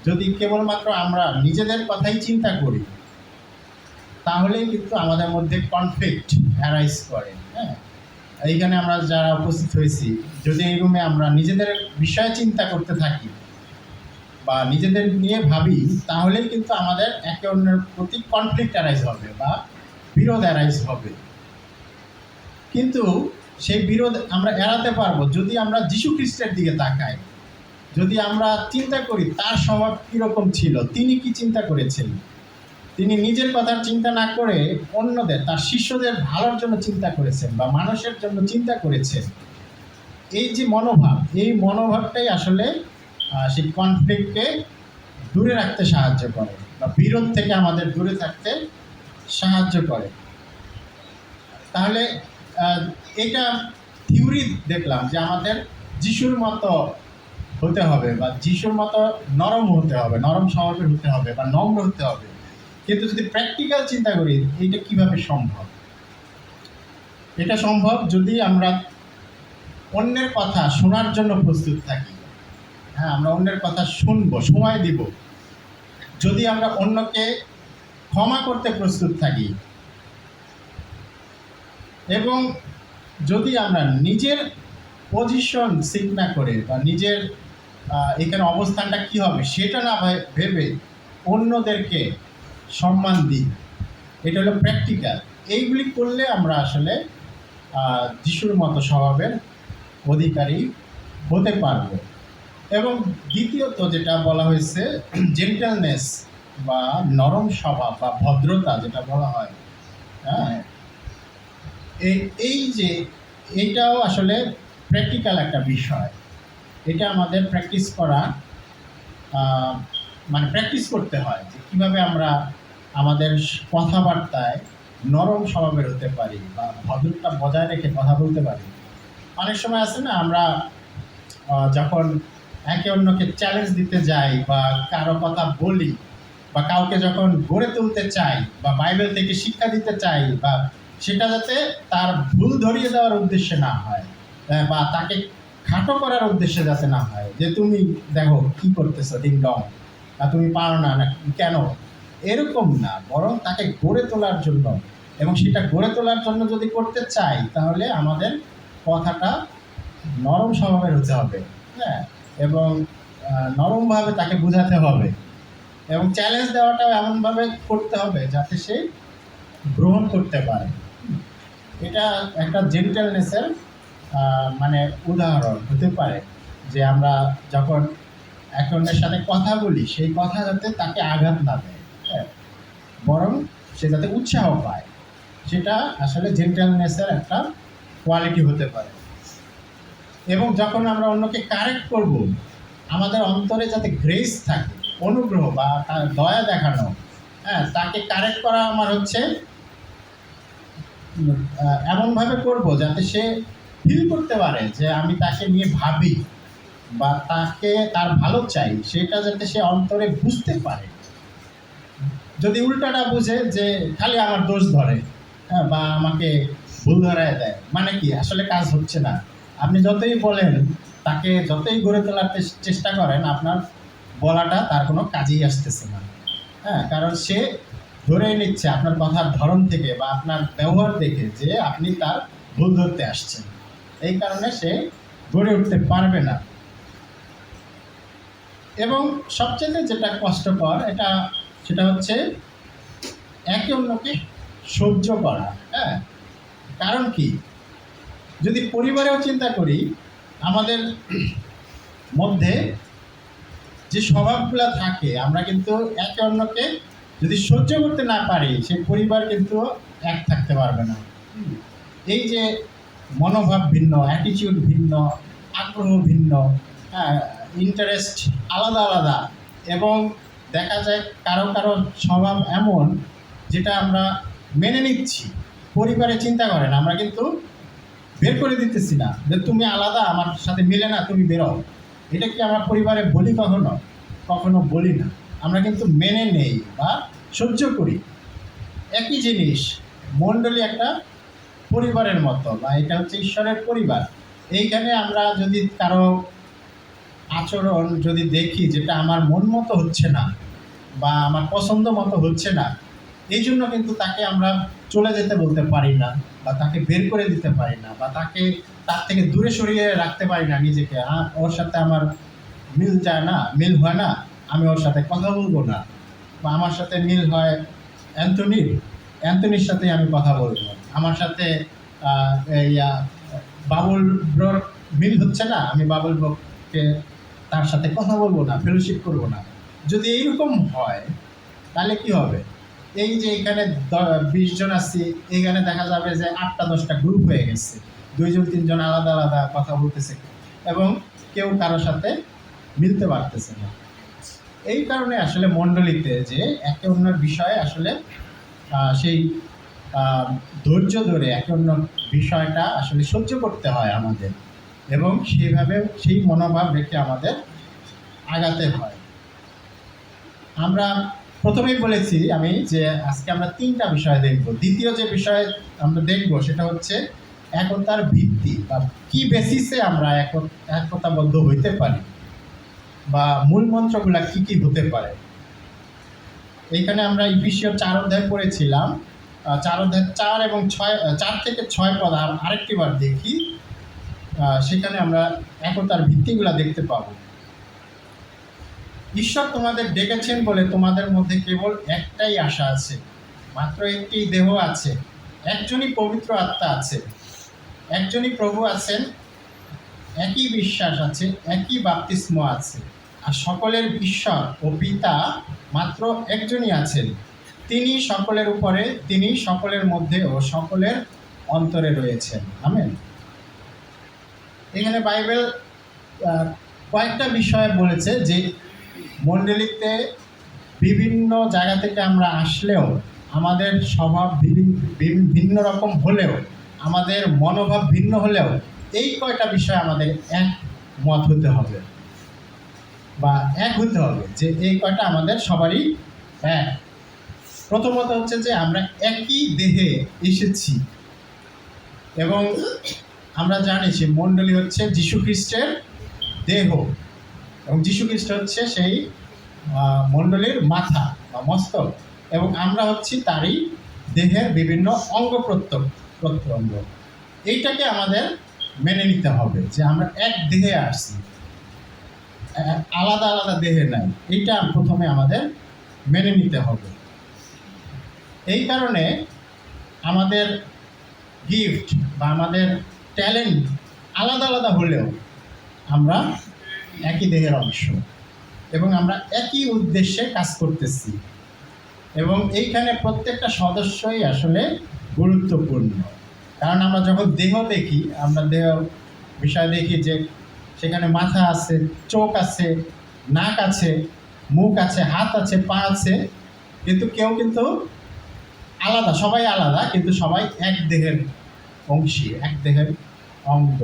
যদি কেবলমাত্র আমরা নিজেদের কথাই চিন্তা করি, তাহলেই কিন্তু আমাদের মধ্যে কনফ্লিক্ট অ্যারাইজ করে। হ্যাঁ, এইখানে আমরা যারা উপস্থিত হয়েছি, যদি এই রুমে আমরা নিজেদের বিষয়ে চিন্তা করতে থাকি বা নিজেদের নিয়ে ভাবি, তাহলেই কিন্তু আমাদের একে অন্যের প্রতি কনফ্লিক্ট অ্যারাইজ হবে বা বিরোধ অ্যারাইজ হবে। কিন্তু সেই বিরোধ আমরা এড়াতে পারবো যদি আমরা যীশু খ্রিস্টের দিকে তাকাই, যদি আমরা চিন্তা করি তার স্বভাব কীরকম ছিল, তিনি কি চিন্তা করেছেন। তিনি নিজের কথার চিন্তা না করে অন্যদের, তার শিষ্যদের ভালোর জন্য চিন্তা করেছেন বা মানুষের জন্য চিন্তা করেছেন। এই যে মনোভাব, এই মনোভাবটাই আসলে সেই কনফ্লিক্টকে দূরে রাখতে সাহায্য করে বা বিরোধ থেকে আমাদের দূরে থাকতে সাহায্য করে। তাহলে এটা থিওরি দেখলাম যে আমাদের যিশুর মতো হতে হবে বা যিশুর মতো নরম হতে হবে, নরম স্বভাবের হতে হবে বা নম্র হতে হবে। কিন্তু যদি প্র্যাকটিক্যাল চিন্তা করি, এইটা কিভাবে সম্ভব? এটা সম্ভব যদি আমরা অন্যের কথা শোনার জন্য প্রস্তুত থাকি। হ্যাঁ, আমরা অন্যের কথা শুনবো, সময় দিব। যদি আমরা অন্যকে ক্ষমা করতে প্রস্তুত থাকি, এবং যদি আমরা নিজের পজিশন সিক না করে বা নিজের এখানে অবস্থানটা কী হবে সেটা না ভেবে অন্যদেরকে সম্মান দিই, এটা হলো প্র্যাকটিক্যাল। এইগুলি করলে আমরা আসলে যিশুর মতো স্বভাবের অধিকারী হতে পারব। এবং দ্বিতীয়ত যেটা বলা হয়েছে, জেন্টেলনেস বা নরম স্বভাব বা ভদ্রতা যেটা বলা হয়, হ্যাঁ, এই যে এইটাও আসলে প্র্যাকটিক্যাল একটা বিষয়। এটা আমাদের প্র্যাকটিস করা, মানে প্র্যাকটিস করতে হয় যে কীভাবে আমরা আমাদের কথাবার্তায় নরম স্বভাবের হতে পারি বা ভদ্রতা বজায় রেখে কথা বলতে পারি। অনেক সময় আছে না, আমরা যখন একে অন্যকে চ্যালেঞ্জ দিতে যাই বা কারো কথা বলি বা কাউকে যখন গড়ে তুলতে চাই বা বাইবেল থেকে শিক্ষা দিতে চাই, বা সেটা যাতে তার ভুল ধরিয়ে দেওয়ার উদ্দেশ্যে না হয় বা তাকে খাটো করার উদ্দেশ্যে যাতে না হয়, যে তুমি দেখো কী করতেছো ডিং ডং, আর তুমি পারো না, না কেন, এরকম না, বরং তাকে গড়ে তোলার জন্য। এবং সেটা গড়ে তোলার জন্য যদি করতে চাই, তাহলে আমাদের কথাটা নরম স্বভাবের হতে হবে। হ্যাঁ, এবং নরমভাবে তাকে বোঝাতে হবে এবং চ্যালেঞ্জ দেওয়াটাও এমনভাবে করতে হবে যাতে সে গ্রহণ করতে পারে। এটা একটা জেন্টেলনেসের মানে উদাহরণ হতে পারে, যে আমরা যখন একে অন্যের সাথে কথা বলি, সেই কথা যাতে তাকে আঘাত না দেয়, হ্যাঁ, বরং সে যাতে উৎসাহ পায়, সেটা আসলে জেন্টেলনেসের একটা কোয়ালিটি হতে পারে। এবং যখন আমরা অন্যকে কারেক্ট করব, আমাদের অন্তরে যাতে গ্রেস থাকে, অনুগ্রহ বা তার দয়া দেখানো, হ্যাঁ, তাকে কারেক্ট করা আমার হচ্ছে এমনভাবে করব যাতে সে ফিল করতে পারে যে আমি তাকে নিয়ে ভাবি বা তাকে তার ভালো চাই, সেটা যাতে সে অন্তরে বুঝতে পারে। যদি উল্টাটা বুঝে যে খালি আমার দোষ ধরে, হ্যাঁ, বা আমাকে ভুল ধরায় দেয়, মানে কি আসলে কাজ হচ্ছে না। আপনি যতই বলেন, তাকে যতই গড়ে তোলার চেষ্টা করেন, আপনার বলাটা তার কোনো কাজেই আসতেছে না। হ্যাঁ, কারণ সে ধরেই নিচ্ছে আপনার কথার ধরন থেকে বা আপনার ব্যবহার দেখে যে আপনি তার ভুল ধরতে আসছেন। এই কারণে সে গড়ে উঠতে পারবে না। এবং সবচেয়ে যেটা কষ্টকর সেটা হচ্ছে একে অন্যকে সহ্য করা। হ্যাঁ, কারণ কি, যদি পরিবারেও চিন্তা করি, আমাদের মধ্যে যে স্বভাবগুলো থাকে, আমরা কিন্তু একে অন্যকে যদি সহ্য করতে না পারি, সেই পরিবার কিন্তু এক থাকতে পারবে না। এই যে মনোভাব ভিন্ন, অ্যাটিটিউড ভিন্ন, আগ্রহ ভিন্ন, হ্যাঁ, ইন্টারেস্ট আলাদা আলাদা, এবং দেখা যায় কারো কারো স্বভাব এমন যেটা আমরা মেনে নিচ্ছি, পরিবারে চিন্তা করেন আমরা কিন্তু বের করে দিতেছি না যে তুমি আলাদা, আমার সাথে মিলে না, তুমি বেরো। এটা কি আমরা পরিবারে বলি? কখনো বলি না। আমরা কিন্তু মেনে নেই বা সহ্য করি। একই জিনিস, মণ্ডলী একটা পরিবারের মতো, বা এটা হচ্ছে ঈশ্বরের পরিবার। এইখানে আমরা যদি কারো আচরণ যদি দেখি যেটা আমার মন মতো হচ্ছে না বা আমার পছন্দ মতো হচ্ছে না, এই জন্য কিন্তু তাকে আমরা চলে যেতে বলতে পারি না, বা তাকে বের করে দিতে পারি না, বা তার থেকে দূরে সরিয়ে রাখতে পারি না নিজেকে। ওর সাথে আমার মিল যায় না, মিল হয় না, আমি ওর সাথে কথা বলবো না। বা আমার সাথে মিল হয় অ্যান্থনির সাথে আমি কথা বলবো। আমার সাথে বাবুল ব্রোর মিল হচ্ছে না, আমি বাবুল ব্রোকে তার সাথে কথা বলবো না, ফেলোশিপ করবো না। যদি এইরকম হয় তাহলে কি হবে? এই যে এখানে 20 জন আছি, এইখানে দেখা যাবে যে 8টা-10টা গ্রুপ হয়ে গেছে, 2-3 জন আলাদা আলাদা কথা বলতেছে এবং কেউ কারোর সাথে মিলতে পারতেছে না। এই কারণে আসলে মণ্ডলীতে যে একে অন্যের বিষয়ে আসলে সেই ধৈর্য ধরে একে অন্য বিষয়টা আসলে সহ্য করতে হয় আমাদের, এবং সেইভাবে সেই মনোভাব রেখে আমাদের আগাতে হয়। আমরা প্রথমেই বলেছি আমি যে আজকে আমরা 3টা বিষয় দেখব। দ্বিতীয় যে বিষয় আমরা দেখব সেটা হচ্ছে একতার ভিত্তি, বা কি বেসিসে আমরা একতাবদ্ধ হইতে পারি, বা মূল মন্ত্রগুলা কি কি হতে পারে। এইখানে আমরা ইফিসীয় 4 অধ্যায় পড়েছিলাম, 4 অধ্যায় 4 এবং 4 থেকে 6 পদ আরেকটি বার দেখি। সেখানে আমরা একতার ভিত্তিগুলা দেখতে পাবো। ঈশ্বর তোমাদের ডেকেছেন বলে তোমাদের মধ্যে কেবল একটাই আশা আছে, মাত্র একটি দেহ আছে, একজনই পবিত্র আত্মা আছে, একজনই প্রভু আছেন, একই বিশ্বাস আছে, একই বাপ্তিস্ম আছে, আর সকলের ঈশ্বর ও পিতা মাত্র একজনই আছেন। তিনি সকলের উপরে, তিনি সকলের মধ্যে ও সকলের অন্তরে রয়েছেন। আমেন। এখানে বাইবেল কয়েকটা বিষয় বলেছে যে মণ্ডলীতে বিভিন্ন জায়গা থেকে আমরা আসলেও, আমাদের স্বভাব ভিন্ন রকম হলেও, আমাদের মনোভাব ভিন্ন হলেও, এই কয়টা বিষয় আমাদের এক মত হতে হবে বা এক হতে হবে, যে এই কয়টা আমাদের সবারই এক। প্রথমত হচ্ছে যে আমরা একই দেহে এসেছি, এবং আমরা জানি যে মণ্ডলী হচ্ছে যীশু খ্রিস্টের দেহ, এবং যীশু খ্রিস্ট হচ্ছে সেই মণ্ডলীর মাথা বা মস্তক, এবং আমরা হচ্ছি তারই দেহের বিভিন্ন অঙ্গ প্রত্যঙ্গ। এইটাকে আমাদের মেনে নিতে হবে যে আমরা এক দেহে আসছি, আলাদা আলাদা দেহে নাই। এইটা প্রথমে আমাদের মেনে নিতে হবে। এই কারণে আমাদের গিফট বা আমাদের ট্যালেন্ট আলাদা আলাদা হলেও আমরা একই দেহের অংশ, এবং আমরা একই উদ্দেশ্যে কাজ করতেছি। এবং এইখানে প্রত্যেকটা সদস্যই আসলে গুরুত্বপূর্ণ। কারণ আমরা যখন দেহ দেখি, আমরা দেহ বিষয় দেখি যে সেখানে মাথা আছে, চোখ আছে, নাক আছে, মুখ আছে, হাত আছে, পা আছে, কিন্তু কেউ কিন্তু আলাদা, সবাই আলাদা, কিন্তু সবাই এক দেহের অংশী, এক দেহের অঙ্গ।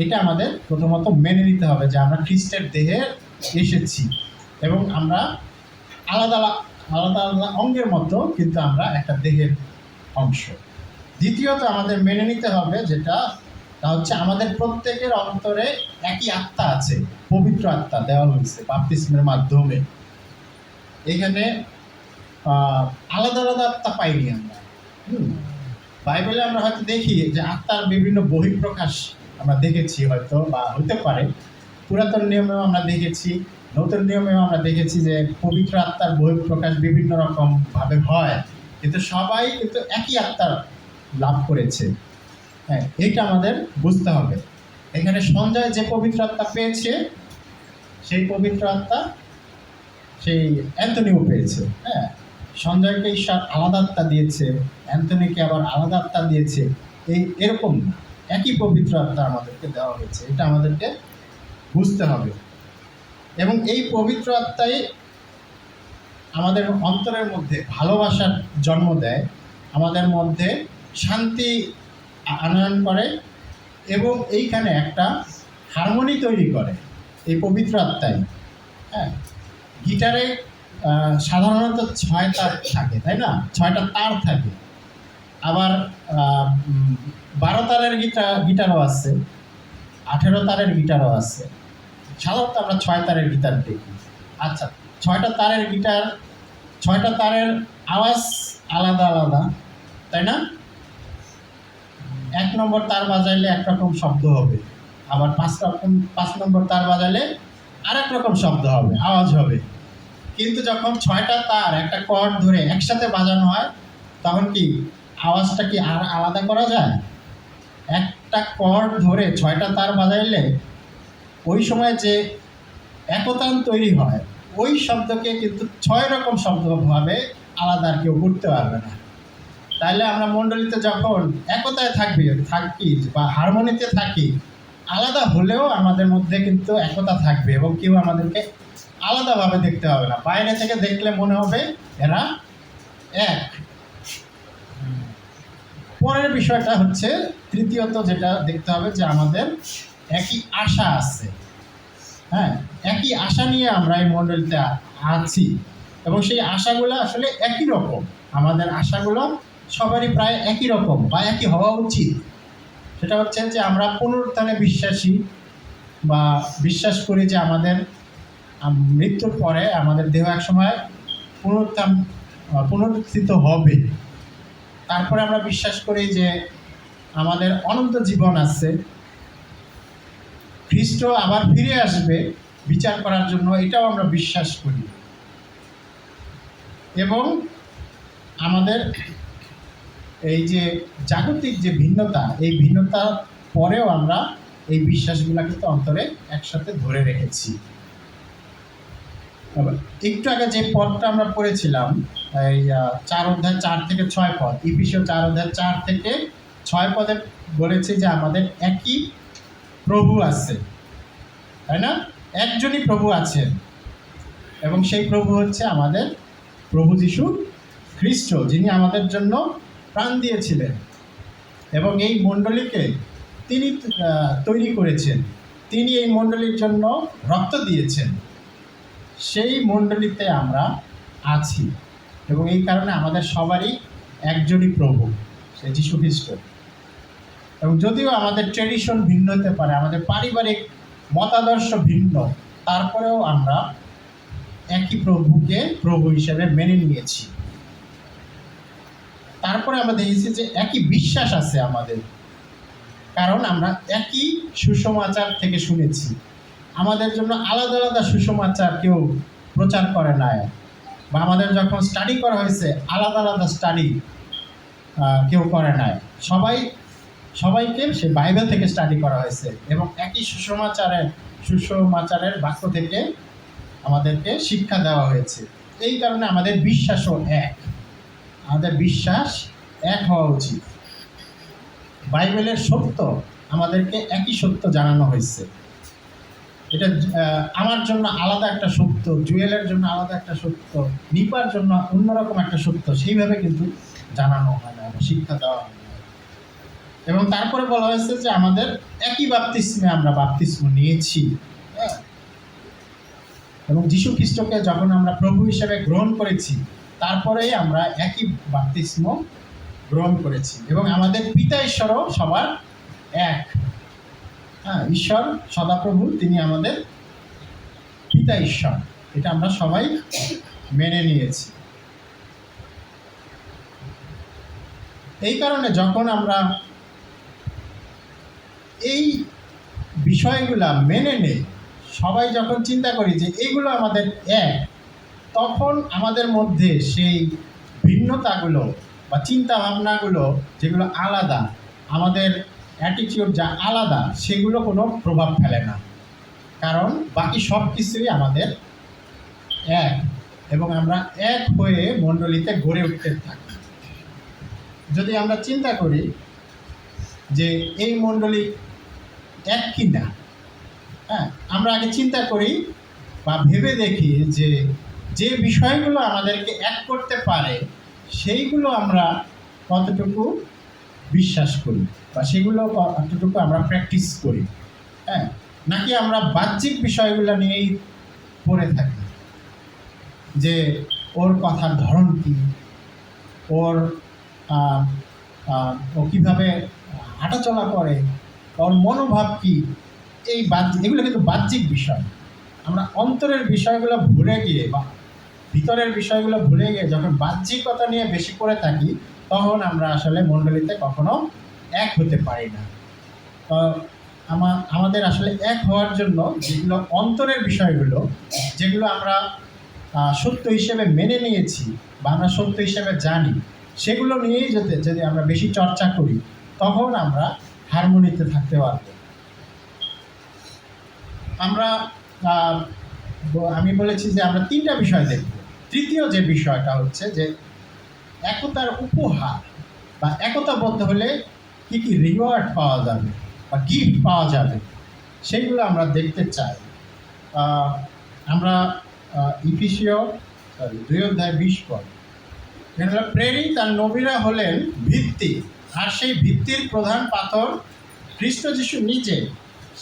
এটা আমাদের প্রথমত মেনে নিতে হবে যে আমরা খ্রিস্টের দেহে এসেছি এবং আমরা আলাদা আলাদা আলাদা অঙ্গের মতো, কিন্তু আমরা একটা দেহের অংশ। দ্বিতীয়ত আমাদের মেনে নিতে হবে যেটা, তা হচ্ছে আমাদের প্রত্যেকের অন্তরে একই আত্মা আছে, পবিত্র আত্মা দেওয়া হয়েছে বাপ্তিস্মের মাধ্যমে। এখানে আলাদা আলাদা আত্মা পাইনি আমরা। বাইবেলে আমরা হয়তো দেখি যে আত্মার বিভিন্ন বহিঃপ্রকাশ আমরা দেখেছি হয়তো, বা হতে পারে পুরাতন নিয়মেও আমরা দেখেছি, নতুন নিয়মেও আমরা দেখেছি যে পবিত্র আত্মার বহিঃপ্রকাশ বিভিন্ন রকম ভাবে হয়, কিন্তু সবাই কিন্তু একই আত্মার লাভ করেছে। হ্যাঁ, এইটা আমাদের বুঝতে হবে। এখানে সঞ্জয় যে পবিত্র আত্মা পেয়েছে, সেই পবিত্র আত্মা সেই অ্যান্থনিও পেয়েছে। হ্যাঁ, সঞ্জয়কে ঈশ্বর আলাদা আত্মা দিয়েছে, অ্যান্থনিকে আবার আলাদা আত্মা দিয়েছে, এরকম না, একই পবিত্র আত্মা আমাদেরকে দেওয়া হয়েছে। এটা আমাদেরকে বুঝতে হবে। এবং এই পবিত্র আত্মাই আমাদের অন্তরের মধ্যে ভালোবাসার জন্ম দেয়, আমাদের মধ্যে শান্তি আনয়ন করে এবং এইখানে একটা হারমোনি তৈরি করে এই পবিত্র আত্মাই। হ্যাঁ, গিটারে সাধারণত 6 তার থাকে, তাই না? 6টা তার থাকে। আবার 12 তারের গিটারও আছে, 18 তারের গিটারও আছে। সাধারণত আমরা 6 তারের গিটার দেখি। আচ্ছা, 6টা তারের গিটার, 6টা তারের আওয়াজ আলাদা আলাদা, তাই না? 1 নম্বর তার বাজাইলে একরকম শব্দ হবে, আবার 5 নম্বর তার বাজাইলে আরেক রকম শব্দ হবে, আওয়াজ হবে। কিন্তু যখন 6টা তার একটা কর্ড ধরে একসাথে বাজানো হয়, তখন কি আওয়াজটা কি আর আলাদা করা যায়? একটা কর্ড ধরে 6টা তার বাজাইলে ওই সময় যে একতান তৈরি হয়, ওই শব্দকে কিন্তু 6 রকম শব্দভাবে আলাদা আর কেউ করতে পারবে না। তাইলে আমরা মণ্ডলীতে যখন একতায় থাকি বা হারমোনিতে থাকি, আলাদা হলেও আমাদের মধ্যে কিন্তু একতা থাকবে এবং কেউ আমাদেরকে আলাদাভাবে দেখতে হবে না। বাইরে থেকে দেখলে মনে হবে এরা এক। পরের বিষয়টা হচ্ছে, তৃতীয়ত যেটা দেখতে হবে যে আমাদের একই আশা আছে। হ্যাঁ, একই আশা নিয়ে আমরা এই মণ্ডলীতে আছি এবং সেই আশাগুলো আসলে একই রকম। আমাদের আশাগুলো সবারই প্রায় একই রকম বা একই হওয়া উচিত। সেটা হচ্ছে যে আমরা পুনরুত্থানে বিশ্বাসী, বা বিশ্বাস করি যে আমাদের মৃত্যুর পরে আমাদের দেহ এক সময় পুনরুত্থিত হবে। তারপরে আমরা বিশ্বাস করি যে আমাদের অনন্ত জীবন আছে, খ্রিস্ট আবার ফিরে আসবে বিচার করার জন্য, এটাও আমরা বিশ্বাস করি। এবং আমাদের এই যে জাগতিক যে ভিন্নতা, এই ভিন্নতার পরেও আমরা এই বিশ্বাসগুলা কিন্তু অন্তরে একসাথে ধরে রেখেছি। একটু আগে যে পদটা আমরা পড়েছিলাম, এই 4 অধ্যায় 4 থেকে 6 পদ, ইফিসীয় 4 অধ্যায় 4 থেকে 6 পদে বলেছে যে আমাদের একই প্রভু আছে, তাই না? একজনই প্রভু আছেন এবং সেই প্রভু হচ্ছে আমাদের প্রভু যীশু খ্রিস্ট, যিনি আমাদের জন্য প্রাণ দিয়েছিলেন এবং এই মণ্ডলীকে তিনি তৈরি করেছেন। তিনি এই মণ্ডলীর জন্য রক্ত দিয়েছেন। সেই মণ্ডলীতে আমরা আছি এবং এই কারণে আমাদের সবারই একজনই প্রভু, সে যীশু খ্রিস্ট। এবং যদিও আমাদের ট্রেডিশন ভিন্ন হতে পারে, আমাদের পারিবারিক মতাদর্শ ভিন্ন, তারপরেও আমরা একই প্রভুকে প্রভু হিসেবে মেনে নিয়েছি। তারপরে আমরা দেখেছি যে একই বিশ্বাস আছে আমাদের, কারণ আমরা একই সুসমাচার থেকে শুনেছি। আমাদের জন্য আলাদা আলাদা সুসমাচার কেউ প্রচার করে নাই, বা আমাদের যখন স্টাডি করা হয়েছে আলাদা আলাদা স্টাডি কেউ করে নাই। সবাইকে সে বাইবেল থেকে স্টাডি করা হয়েছে এবং একই সুসমাচারের বাক্য থেকে আমাদেরকে শিক্ষা দেওয়া হয়েছে। এই কারণে আমাদের বিশ্বাসও এক, আমাদের বিশ্বাস এক হওয়া উচিত। বাইবেলের সত্য আমাদেরকে একই সত্য জানানো হয়েছে। এটা আমার জন্য আলাদা একটা সত্য, জুয়েলের জন্য আলাদা একটা সত্য, নিপার জন্য অন্যরকম একটা সত্য, সেইভাবে কিন্তু জানানো হয় না, শিক্ষা দেওয়া হয় না। এবং তারপরে বলা হয়েছে যে আমাদের একই বাপ্তিস্মে আমরা বাপ্তিস্ম নিয়েছি, হ্যাঁ? এবং যীশু খ্রিস্টকে যখন আমরা প্রভু হিসেবে গ্রহণ করেছি, তারপরেই আমরা একই বাপ্তিস্ম গ্রহণ করেছি। এবং আমাদের পিতা ঈশ্বরও সবার এক, হ্যাঁ, ঈশ্বর সদাপ্রভু, তিনি আমাদের পিতা ঈশ্বর, এটা আমরা সবাই মেনে নিয়েছি। এই কারণে যখন আমরা এই বিষয়গুলা মেনে নেই, সবাই যখন চিন্তা করি যে এইগুলো আমাদের এক, তখন আমাদের মধ্যে সেই ভিন্নতাগুলো বা চিন্তা ভাবনাগুলো যেগুলো আলাদা, আমাদের অ্যাটিটিউড যা আলাদা, সেগুলো কোনো প্রভাব ফেলে না, কারণ বাকি সব কিছুই আমাদের এক, এবং আমরা এক হয়ে মণ্ডলীতে গড়ে উঠতে থাকি। যদি আমরা চিন্তা করি যে এই মণ্ডলী এক কি না, হ্যাঁ, আমরা আগে চিন্তা করি বা ভেবে দেখি যে যে বিষয়গুলো আমাদেরকে এক করতে পারে সেইগুলো আমরা কতটুকু বিশ্বাস করি বা সেগুলো কতটুকু আমরা প্র্যাকটিস করি, হ্যাঁ, নাকি আমরা বাহ্যিক বিষয়গুলো নিয়েই পড়ে থাকি, যে ওর কথার ধরন কী, ওর ও কীভাবে হাঁটাচলা করে, ওর মনোভাব কী, এই এগুলো কিন্তু বাহ্যিক বিষয়। আমরা অন্তরের বিষয়গুলো ভুলে গিয়ে বা ভিতরের বিষয়গুলো ভুলে গিয়ে যখন বাহ্যিকতা নিয়ে বেশি করে থাকি, তখন আমরা আসলে মণ্ডলীতে কখনো এক হতে পারি না। আমাদের আসলে এক হওয়ার জন্য যেগুলো অন্তরের বিষয়গুলো, যেগুলো আমরা সত্য হিসেবে মেনে নিয়েছি বা আমরা সত্য হিসেবে জানি, সেগুলো নিয়েই যদি আমরা বেশি চর্চা করি, তখন আমরা হারমোনিতে থাকতে পারব। আমি বলেছি যে আমরা তিনটা বিষয় দেখব। তৃতীয় যে বিষয়টা হচ্ছে যে একতার উপহার বা একতাবদ্ধ হলে কী কী রিওয়ার্ড পাওয়া যাবে বা গিফট পাওয়া যাবে, সেইগুলো আমরা দেখতে চাই। আমরা ইফিসীয় 2:20 এখানে প্রেরিত আর নবীরা হলেন ভিত্তি, আর সেই ভিত্তির প্রধান পাথর খ্রিস্ট যিশু নিজে,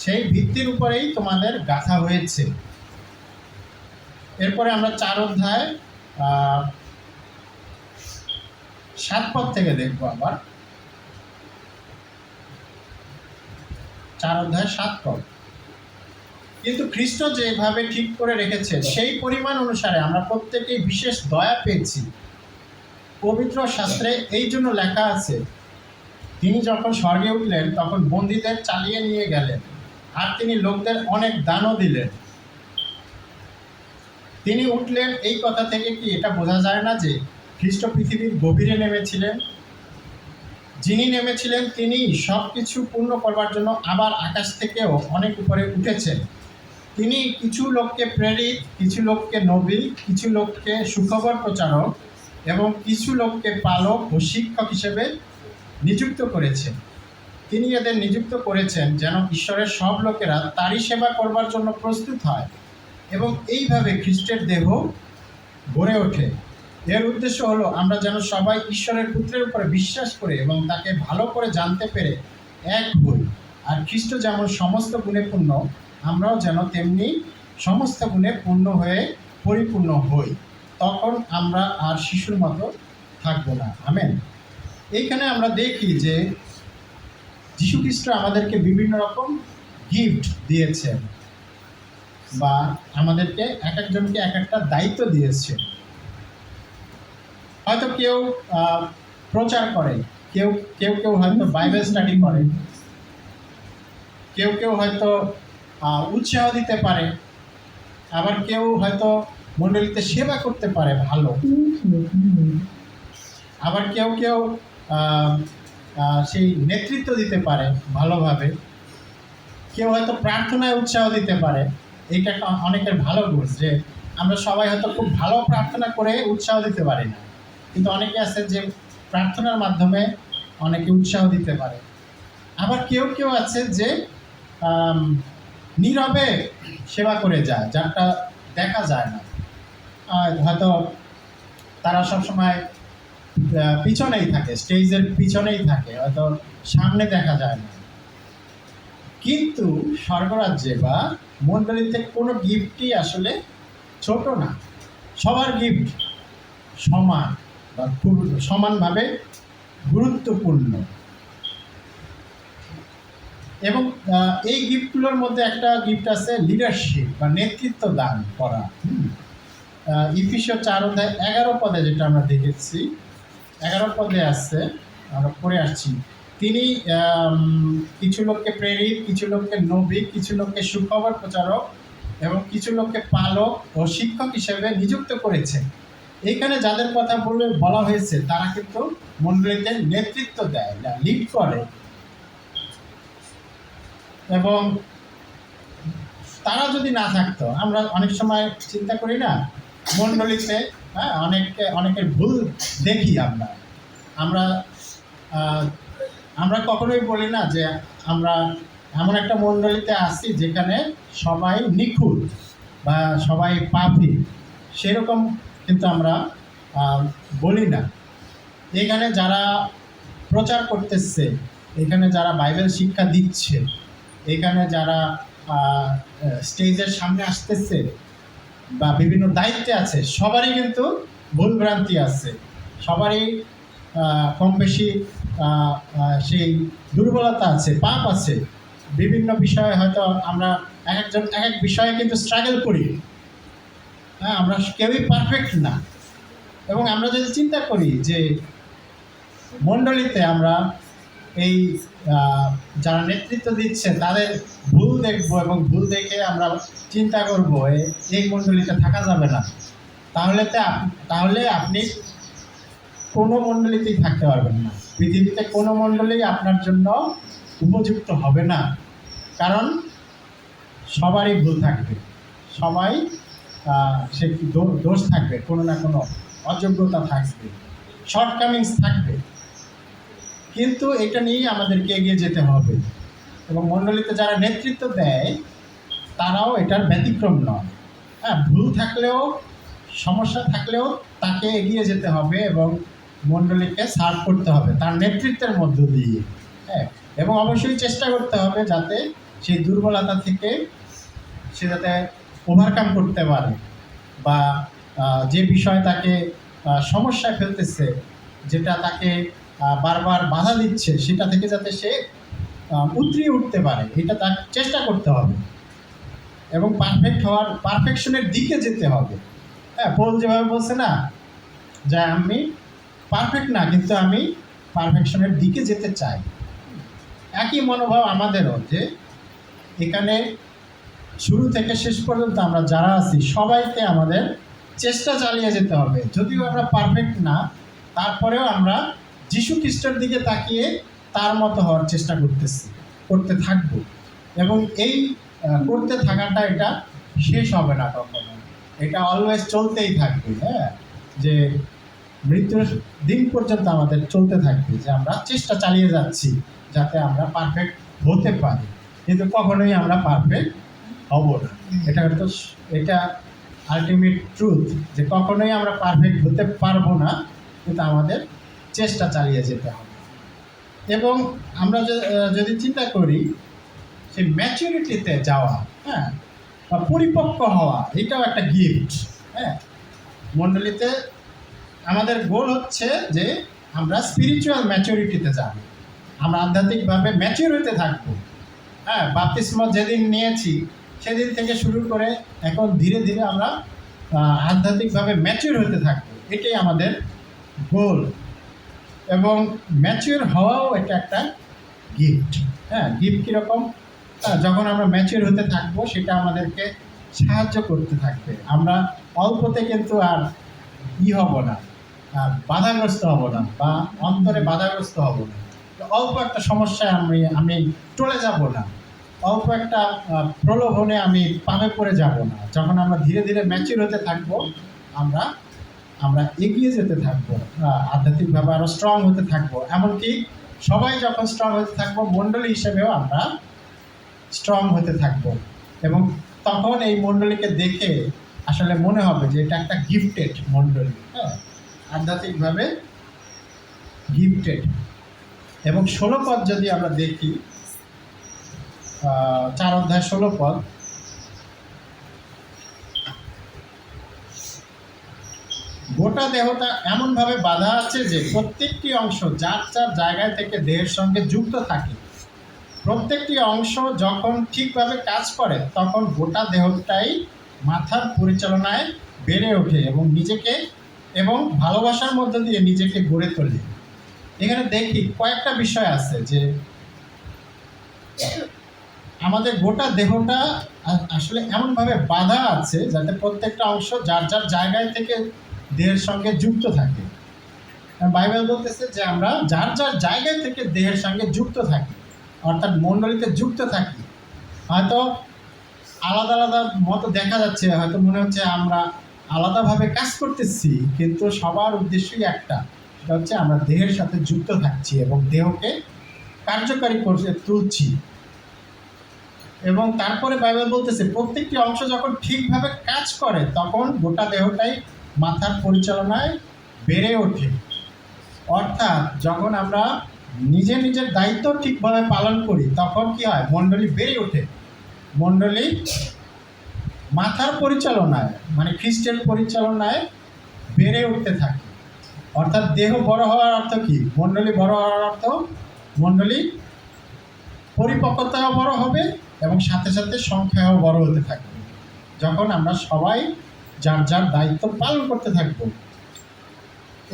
সেই ভিত্তির উপরেই তোমাদের গাঁথা হয়েছে। এরপরে আমরা 4:7 থেকে দেখব। আবার 4:7, কিন্তু খ্রিস্ট যেভাবে ঠিক করে রেখেছে সেই পরিমাণ অনুসারে আমরা প্রত্যেকেই বিশেষ দয়া পেয়েছি। পবিত্র শাস্ত্রে এই জন্য লেখা আছে, তিনি যখন স্বর্গে উঠলেন তখন বন্দীদের চালিয়ে নিয়ে গেলেন, আর তিনি লোকদের অনেক দানও দিলেন। তিনি উঠলেন এই কথা থেকে কি এটা বোঝা যায় না যে খ্রিস্ট পৃথিবীর গভীরে নেমেছিলেন? যিনি নেমেছিলেন তিনি সব কিছু পূর্ণ করবার জন্য আবার আকাশ থেকেও অনেক উপরে উঠেছেন। তিনি কিছু লোককে প্রেরিত, কিছু লোককে নবী, কিছু লোককে সুখবর প্রচারক এবং কিছু লোককে পালক ও শিক্ষক হিসেবে নিযুক্ত করেছেন। তিনি এদের নিযুক্ত করেছেন যেন ঈশ্বরের সব লোকেরা তারই সেবা করবার জন্য প্রস্তুত হয় এবং এইভাবে খ্রিস্টের দেহ গড়ে ওঠে। এর উদ্দেশ্য হলো আমরা যেন সবাই ঈশ্বরের পুত্রের উপরে বিশ্বাস করে এবং তাকে ভালো করে জানতে পেরে এক হই। আর খ্রিস্ট যেমন সমস্ত গুণে পূর্ণ, আমরাও যেন তেমনি সমস্ত গুণে পূর্ণ হয়ে পরিপূর্ণ হই। তখন আমরা আর শিশুর মতো থাকবো না। আমেন। এইখানে আমরা দেখি যে যীশু খ্রিস্ট আমাদেরকে বিভিন্ন রকম গিফট দিয়েছেন বা আমাদেরকে এক একজনকে এক একটা দায়িত্ব দিয়েছে। হয়তো কেউ প্রচার করে, কেউ হয়তো বাইবেল স্টাডি করে, কেউ হয়তো উৎসাহ দিতে পারে, আবার কেউ হয়তো মণ্ডলীতে সেবা করতে পারে ভালো, আবার কেউ সেই নেতৃত্ব দিতে পারে ভালোভাবে, কেউ হয়তো প্রার্থনায় উৎসাহ দিতে পারে। এইটা অনেকের ভালো গুণ যে আমরা সবাই হয়তো খুব ভালো প্রার্থনা করে উৎসাহ দিতে পারি না, কিন্তু অনেকে আছে যে প্রার্থনার মাধ্যমে অনেকে উৎসাহ দিতে পারে। আবার কেউ কেউ আছে যে নীরবে সেবা করে যায়, যারটা দেখা যায় না। হয়তো তারা সবসময় পিছনেই থাকে, স্টেজের পিছনেই থাকে, হয়তো সামনে দেখা যায় না। কিন্তু স্বর্গরাজ্যে বা মণ্ডলীতে কোনো গিফটই আসলে ছোট না, সবার গিফট সমান বা সমানভাবে গুরুত্বপূর্ণ। এবং এই গিফটগুলোর মধ্যে একটা গিফট আছে লিডারশিপ বা নেতৃত্ব দান করা। ইফিসীয় 4:11 পদে যেটা আমরা দেখেছি, 11 পদে আছে, আমরা পড়ে আসছি, তিনি কিছু লোককে প্রেরিত, কিছু লোককে নবী, কিছু লোককে সুখবর প্রচারক এবং কিছু লোককে পালক ও শিক্ষক হিসেবে নিযুক্ত করেছেন। এইখানে যাদের কথা বলা হয়েছে তারা কিন্তু মণ্ডলীতে নেতৃত্ব দেয়, লিড করে। এবং তারা যদি না থাকতো, আমরা অনেক সময় চিন্তা করি না মণ্ডলীতে, হ্যাঁ, অনেকের ভুল দেখি আমরা আমরা কখনোই বলি না যে আমরা এমন একটা মণ্ডলীতে আছি যেখানে সবাই নিখুঁত বা সবাই পাপী, সেরকম কিন্তু আমরা বলি না। এখানে যারা প্রচার করতেছে, এখানে যারা বাইবেল শিক্ষা দিচ্ছে, এখানে যারা স্টেজের সামনে আসতেছে বা বিভিন্ন দায়িত্বে আছে, সবারই কিন্তু ভুলভ্রান্তি আছে, সবারই কম বেশি সেই দুর্বলতা আছে, পাপ আছে। বিভিন্ন বিষয়ে হয়তো আমরা একজন এক বিষয়ে কিন্তু স্ট্রাগল করি, হ্যাঁ, আমরা কেউই পারফেক্ট না। এবং আমরা যদি চিন্তা করি যে মণ্ডলীতে আমরা এই যারা নেতৃত্ব দিচ্ছে তাদের ভুল দেখবো এবং ভুল দেখে আমরা চিন্তা করবো এই মণ্ডলীতে থাকা যাবে না, তাহলে আপনি কোনো মণ্ডলীতেই থাকতে পারবেন না। পৃথিবীতে কোনো মণ্ডলী আপনার জন্য উপযুক্ত হবে না, কারণ সবারই ভুল থাকবে, সবাই সে দোষ থাকবে, কোনো না কোনো অযোগ্যতা থাকবে, শর্টকামিংস থাকবে। কিন্তু এটা নিয়েই আমাদেরকে এগিয়ে যেতে হবে। এবং মণ্ডলীতে যারা নেতৃত্ব দেয় তারাও এটার ব্যতিক্রম নয়। হ্যাঁ, ভুল থাকলেও, সমস্যা থাকলেও তাকে এগিয়ে যেতে হবে এবং মণ্ডলীকে সার্ভ করতে হবে তার নেতৃত্বের মধ্য দিয়ে। হ্যাঁ, এবং অবশ্যই চেষ্টা করতে হবে যাতে সেই দুর্বলতা থেকে সে যাতে ওভারকাম করতে পারে, বা যে বিষয় তাকে সমস্যায় ফেলতেছে, যেটা তাকে বারবার বাধা দিচ্ছে, সেটা থেকে যাতে সে উতরিয়ে উঠতে পারে, এটা তার চেষ্টা করতে হবে। এবং পারফেকশনের দিকে যেতে হবে। হ্যাঁ, পল যেভাবে বলছে না যে আমি পারফেক্ট না, কিন্তু আমি পারফেকশনের দিকে যেতে চাই। একই মনোভাব আমাদেরও, যে এখানে শুরু থেকে শেষ পর্যন্ত আমরা যারা আছি সবাইকে আমাদের চেষ্টা চালিয়ে যেতে হবে। যদিও আমরা পারফেক্ট না, তারপরেও আমরা যীশু খ্রিস্টের দিকে তাকিয়ে তার মতো হওয়ার চেষ্টা করতে থাকব। এবং এই করতে থাকাটা এটা শেষ হবে না কখনো, এটা অলওয়েজ চলতেই থাকবে। হ্যাঁ, যে মৃত্যুর দিন পর্যন্ত আমাদের চলতে থাকবে, যে আমরা চেষ্টা চালিয়ে যাচ্ছি যাতে আমরা পারফেক্ট হতে পারি, কিন্তু কখনোই আমরা পারফেক্ট হব না। এটা আলটিমেট ট্রুথ, যে কখনোই আমরা পারফেক্ট হতে পারবো না, কিন্তু আমাদের চেষ্টা চালিয়ে যেতে হবে। এবং আমরা যদি চিন্তা করি সেই ম্যাচুরিটিতে যাওয়া, হ্যাঁ, বা পরিপক্ক হওয়া, এটাও একটা গিফট। হ্যাঁ, মণ্ডলীতে আমাদের গোল হচ্ছে যে আমরা স্পিরিচুয়াল ম্যাচুরিটিতে যাব, আমরা আধ্যাত্মিকভাবে ম্যাচিউর হতে থাকবো। হ্যাঁ, বাপ্তিস্ম যেদিন নিয়েছি সেদিন থেকে শুরু করে এখন ধীরে ধীরে আমরা আধ্যাত্মিকভাবে ম্যাচিউর হতে থাকবো, এটাই আমাদের গোল। এবং ম্যাচিউর হওয়াও এটা একটা গিফট। হ্যাঁ, গিফট কীরকম? যখন আমরা ম্যাচিউর হতে থাকবো সেটা আমাদেরকে সাহায্য করতে থাকবে। আমরা অল্পতে কিন্তু আর হব না, বাধাগ্রস্ত হব না, বা অন্তরে বাধাগ্রস্ত হব না। অল্প একটা সমস্যায় আমি টলে যাব না, অল্প একটা প্রলোভনে আমি পাপে পড়ে যাব না। যখন আমরা ধীরে ধীরে ম্যাচিউর হতে থাকবো, আমরা আমরা এগিয়ে যেতে থাকবো, আধ্যাত্মিকভাবে আরও স্ট্রং হতে থাকবো। এমনকি সবাই যখন স্ট্রং হতে থাকবো, মণ্ডলী হিসেবেও আমরা স্ট্রং হতে থাকবো। এবং তখন এই মণ্ডলীকে দেখে আসলে মনে হবে যে এটা একটা গিফটেড মণ্ডলী, হ্যাঁ, আধ্যাত্মিকভাবে গিফটেড। এবং 16 পদ যদি আমরা দেখি, 4 অধ্যায় 16 পদ, গোটা দেহটা এমনভাবে বাঁধা আছে যে প্রত্যেকটি অংশ যার যার জায়গায় থেকে দেহের সঙ্গে যুক্ত থাকে। প্রত্যেকটি অংশ যখন ঠিকভাবে কাজ করে তখন গোটা দেহটাই মাথার পরিচালনায় বেড়ে ওঠে এবং নিজেকে এবং ভালোবাসার মধ্য দিয়ে নিজেকে গড়ে তোলে। এখানে দেখি কয়েকটা বিষয় আছে যে আমাদের গোটা দেহটা আসলে এমনভাবে বাঁধা আছে যাতে প্রত্যেকটা অংশ যার যার জায়গায় থেকে দেহের সঙ্গে যুক্ত থাকে। বাইবেল বলতেছে যে আমরা যার যার জায়গায় থেকে দেহের সঙ্গে যুক্ত থাকি, অর্থাৎ মণ্ডলীতে যুক্ত থাকি। হয়তো আলাদা আলাদা মতো দেখা যাচ্ছে, হয়তো মনে হচ্ছে আমরা আলাদাভাবে কাজ করতেছি, কিন্তু সবার উদ্দেশ্যই একটা, সেটা হচ্ছে আমরা দেহের সাথে যুক্ত থাকছি এবং দেহকে কার্যকারী করে তুলছি। এবং তারপরে বাইবেল বলতেছে প্রত্যেকটি অংশ যখন ঠিকভাবে কাজ করে তখন গোটা দেহটাই মাথার পরিচালনায় বেড়ে ওঠে। অর্থাৎ যখন আমরা নিজের নিজের দায়িত্ব ঠিকভাবে পালন করি তখন কি হয়, মণ্ডলী বেড়ে ওঠে। মণ্ডলী মাথার পরিচালনায়, মানে খ্রিস্টের পরিচালনায় বেড়ে উঠতে থাকে। অর্থাৎ দেহ বড় হওয়ার অর্থ কি, মণ্ডলী বড় হওয়ার অর্থ মণ্ডলী পরিপক্কতাও বড় হবে এবং সাথে সাথে সংখ্যাও বড় হতে থাকবে যখন আমরা সবাই যার যার দায়িত্ব পালন করতে থাকবো।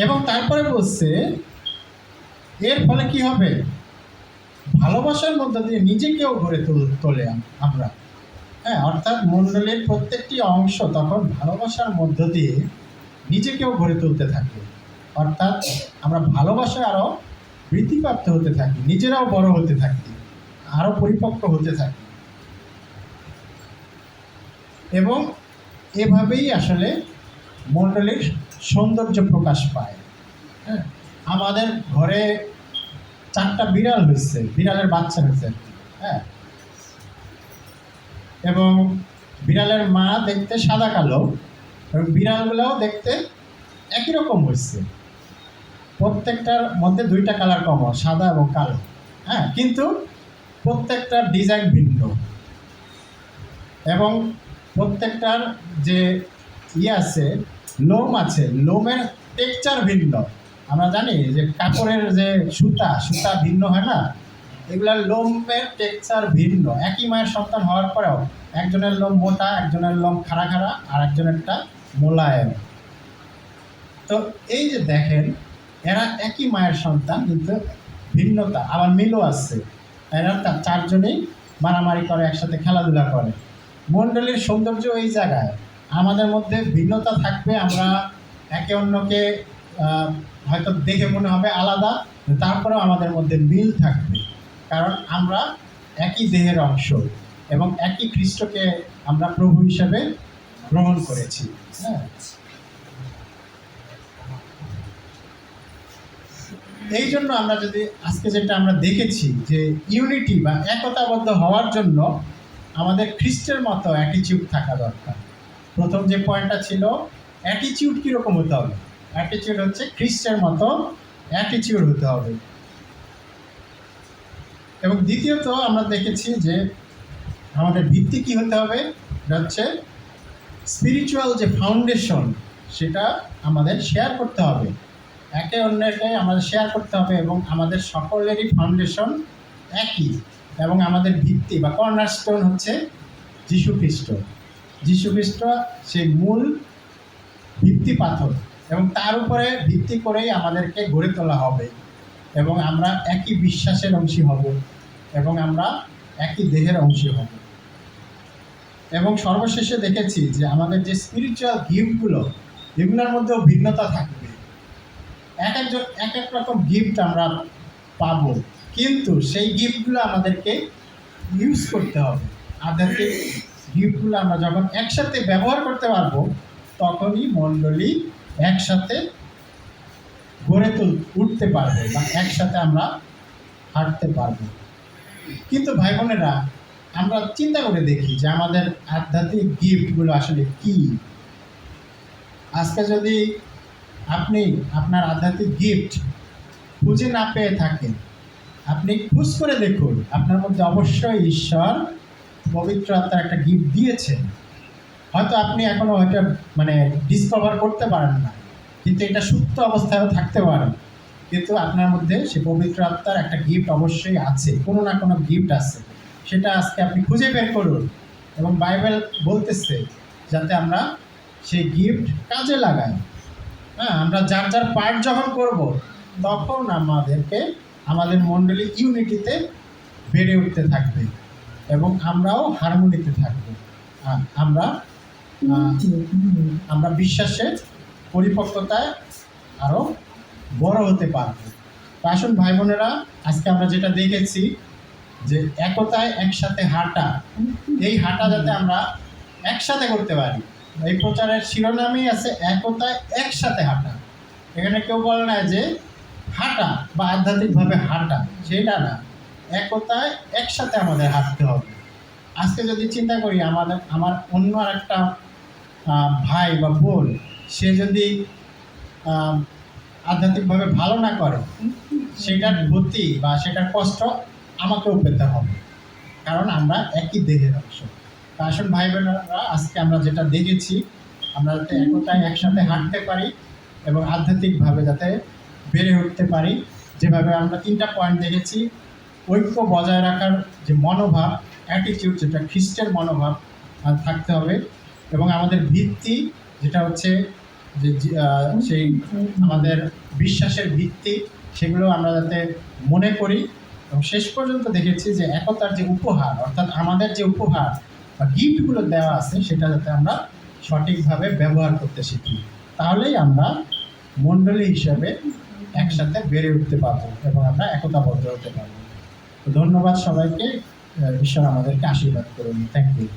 এবং তারপরে বলছে এর ফলে কি হবে, ভালোবাসার মধ্য দিয়ে নিজেকেও গড়ে তোলে আমরা, হ্যাঁ, অর্থাৎ মণ্ডলীর প্রত্যেকটি অংশ তখন ভালোবাসার মধ্য দিয়ে নিজেকেও গড়ে তুলতে থাকে। অর্থাৎ আমরা ভালোবাসায় আরও বৃদ্ধিপ্রাপ্ত হতে থাকি, নিজেরাও বড় হতে থাকি, আরও পরিপক্ক হতে থাকি। এবং এভাবেই আসলে মণ্ডলীর সৌন্দর্য প্রকাশ পায়। হ্যাঁ, আমাদের ঘরে 4টা বিড়াল হয়েছে, বিড়ালের বাচ্চা হয়েছে, হ্যাঁ, এবং বিড়ালের মা দেখতে সাদা কালো এবং বিড়ালগুলোও দেখতে একই রকম হয়েছে। প্রত্যেকটার মধ্যে 2টা কালার কমন, সাদা এবং কালো, হ্যাঁ, কিন্তু প্রত্যেকটার ডিজাইন ভিন্ন এবং প্রত্যেকটার যে আছে, লোম আছে, লোমের টেক্সচার ভিন্ন। আমরা জানি যে কাপড়ের যে সুতা ভিন্ন হয় না, এগুলার লোমের টেক্সচার ভিন্ন। একই মায়ের সন্তান হওয়ার পরেও একজনের লোম মোটা, একজনের লোম খাড়া খাড়া, আর একজনেরটা মোলায়েম। তো এই যে দেখেন, এরা একই মায়ের সন্তান কিন্তু ভিন্নতা, আবার মিলও আছে। এরা 4জনেই মারামারি করে, একসাথে খেলাধুলা করে। মণ্ডলীর সৌন্দর্য এই জায়গায়, আমাদের মধ্যে ভিন্নতা থাকবে, আমরা একে অন্যকে হয়তো দেখে মনে হবে আলাদা, তারপরেও আমাদের মধ্যে মিল থাকবে, কারণ আমরা একই দেহের অংশ এবং একই খ্রিস্টকে আমরা প্রভু হিসেবে গ্রহণ করেছি। হ্যাঁ, এই জন্য আমরা যদি আজকে যেটা আমরা দেখেছি যে ইউনিটি বা একতাবদ্ধ হওয়ার জন্য আমাদের খ্রিস্টের মতো অ্যাটিটিউড থাকা দরকার। প্রথম যে পয়েন্টটা ছিল অ্যাটিটিউড কীরকম হতে হবে, অ্যাটিটিউড হচ্ছে খ্রিস্টের মতো অ্যাটিটিউড হতে হবে। এবং দ্বিতীয়ত আমরা দেখেছি যে আমাদের ভিত্তি কী হতে হবে, এটা হচ্ছে স্পিরিচুয়াল যে ফাউন্ডেশন, সেটা আমাদের শেয়ার করতে হবে, একে অন্যকে আমাদের শেয়ার করতে হবে এবং আমাদের সকলেরই ফাউন্ডেশন একই এবং আমাদের ভিত্তি বা কর্নারস্টোন হচ্ছে যীশু খ্রিস্ট। যীশু খ্রিস্ট সেই মূল ভিত্তি পাথর এবং তার উপরে ভিত্তি করেই আমাদেরকে গড়ে তোলা হবে এবং আমরা একই বিশ্বাসের অংশী হব এবং আমরা একই দেহের অংশী হব। এবং সর্বশেষে দেখেছি যে আমাদের যে স্পিরিচুয়াল গিফটগুলো, এগুলোর মধ্যেও ভিন্নতা থাকবে। একজন এক এক রকম গিফট আমরা পাবো, কিন্তু সেই গিফটগুলো আমাদেরকে ইউজ করতে হবে। আধ্যাত্মিক গিফটগুলো আমরা যখন একসাথে ব্যবহার করতে পারবো, তখনই মণ্ডলী একসাথে গড়ে উঠতে পারবে বা একসাথে আমরা হাঁটতে পারবো। কিন্তু ভাই বোনেরা, আমরা চিন্তা করে দেখি যে আমাদের আধ্যাত্মিক গিফটগুলো আসলে কি। আজকে যদি আপনি আপনার আধ্যাত্মিক গিফট খুঁজে না পেয়ে থাকেন, আপনি খোঁজ করে দেখুন, আপনার মধ্যে অবশ্যই ঈশ্বর পবিত্র আত্মার একটা গিফট দিয়েছেন। হয়তো আপনি এখনো হয়তো ডিসকভার করতে পারেন না, কিন্তু এটা সুপ্ত অবস্থায়ও থাকতে পারেন, কিন্তু আপনার মধ্যে সে পবিত্র আত্মার একটা গিফট অবশ্যই আছে, কোনো না কোনো গিফট আছে। সেটা আজকে আপনি খুঁজে বের করুন, এবং বাইবেল বলতেছে যাতে আমরা সেই গিফট কাজে লাগাই। হ্যাঁ, আমরা যার যার পার্ট যখন করব, তখন আমাদের মণ্ডলী ইউনিটিতে বেড়ে উঠতে থাকবে এবং আমরাও হারমোনিতে থাকবো। আমরা বিশ্বাসের পরিপক্কতায় আরও বড় হতে পারবো। তো আসুন ভাই বোনেরা, আজকে আমরা যেটা দেখেছি যে একতায় একসাথে হাঁটা, এই হাঁটা যাতে আমরা একসাথে করতে পারি। এই প্রচারের শিরোনামই আছে একতায় একসাথে হাঁটা। এখানে কেউ বলে না যে হাঁটা বা আধ্যাত্মিকভাবে হাঁটা, সেটা না, একতায় একসাথে আমাদের হাঁটতে হবে। আজকে যদি চিন্তা করি, আমার অন্য একটা ভাই বা বোন, সে যদি আধ্যাত্মিকভাবে ভালো না করে, সেটার ক্ষতি বা সেটার কষ্ট আমাকেও পেতে হবে, কারণ আমরা একই দেহের অংশ। তা আসুন ভাই বোনেরা, আজকে আমরা যেটা দেখেছি, আমরা যাতে একতায় একসাথে হাঁটতে পারি এবং আধ্যাত্মিকভাবে যাতে বেড়ে উঠতে পারি। যেভাবে আমরা 3টা পয়েন্ট দেখেছি, ঐক্য বজায় রাখার যে মনোভাব, অ্যাটিটিউড, যেটা খ্রিস্টের মনোভাব থাকতে হবে, এবং আমাদের ভিত্তি যেটা হচ্ছে যে সেই আমাদের বিশ্বাসের ভিত্তি, সেগুলো আমরা যাতে মনে করি। এবং শেষ পর্যন্ত দেখেছি যে একতার যে উপহার, অর্থাৎ আমাদের যে উপহার বা গিফটগুলো দেওয়া আছে, সেটা যাতে আমরা সঠিকভাবে ব্যবহার করতে শিখি, তাহলেই আমরা মণ্ডলী হিসাবে একসাথে বেড়ে উঠতে পারবো এবং আমরা একতাবদ্ধ হতে পারবো। তো ধন্যবাদ সবাইকে, ঈশ্বর আমাদেরকে আশীর্বাদ করুন। Thank you.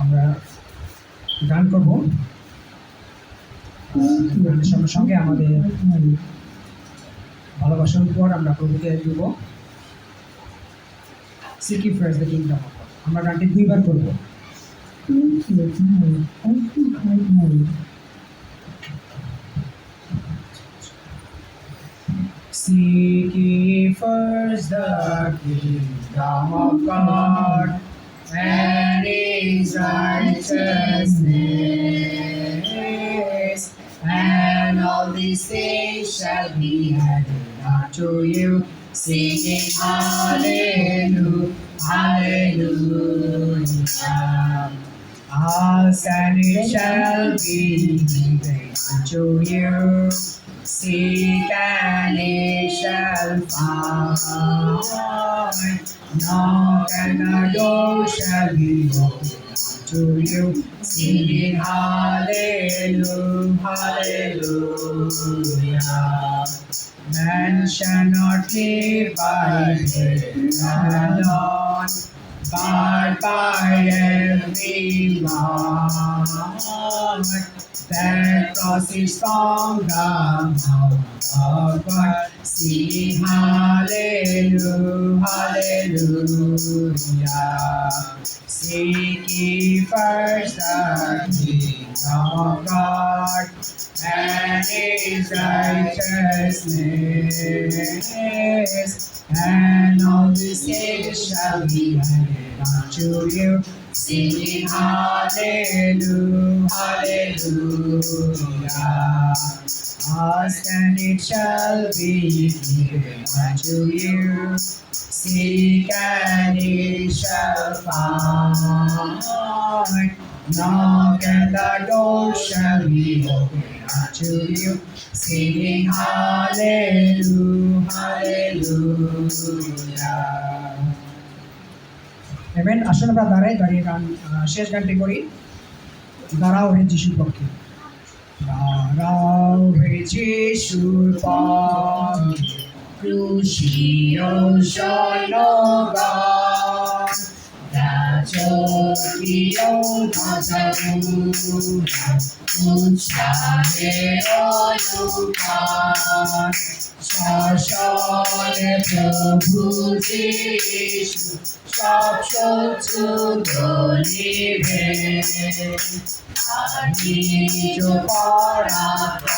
আমরা গান করব, গানের সঙ্গে সঙ্গে আমাদের ভালোবাসার উপর আমরা প্রভুকে দিব। Seek ye first the kingdom of God। আমরা গানটি 2বার করব। Seek ye first the kingdom of God and His righteousness, and all these things shall be added unto you. Singing hallelujah, hallelujah. Ask and it shall be given unto you. Seek and it shall find. Knock and the door shall be opened unto you. Singing hallelujah, hallelujah. Man shall not live by bread alone, but by every word that proceeds from the mouth of God. Sing hallelujah, hallelujah. Seek ye first the kingdom of God and His righteousness, and all these things shall be added unto you. Singing hallelujah, hallelujah. Ask and it shall be given unto you. Seek and it shall find. Knock and the door shall be opened unto you. Singing hallelujah, hallelujah. Amen. আসুন আমরা দাঁড়িয়ে গান শেষ গানটি করি। দাঁড়াও হে যিশুর পক্ষে, দাঁড়াও হে যিশুর পক্ষে, খুশিও সৈন্যগণ রাজকীয় ধ্বজারোহণ উৎসাহে অনুগান সশরে প্রভু যিশু সব শত্রু দলিবে আর নিজ পরাক্রমে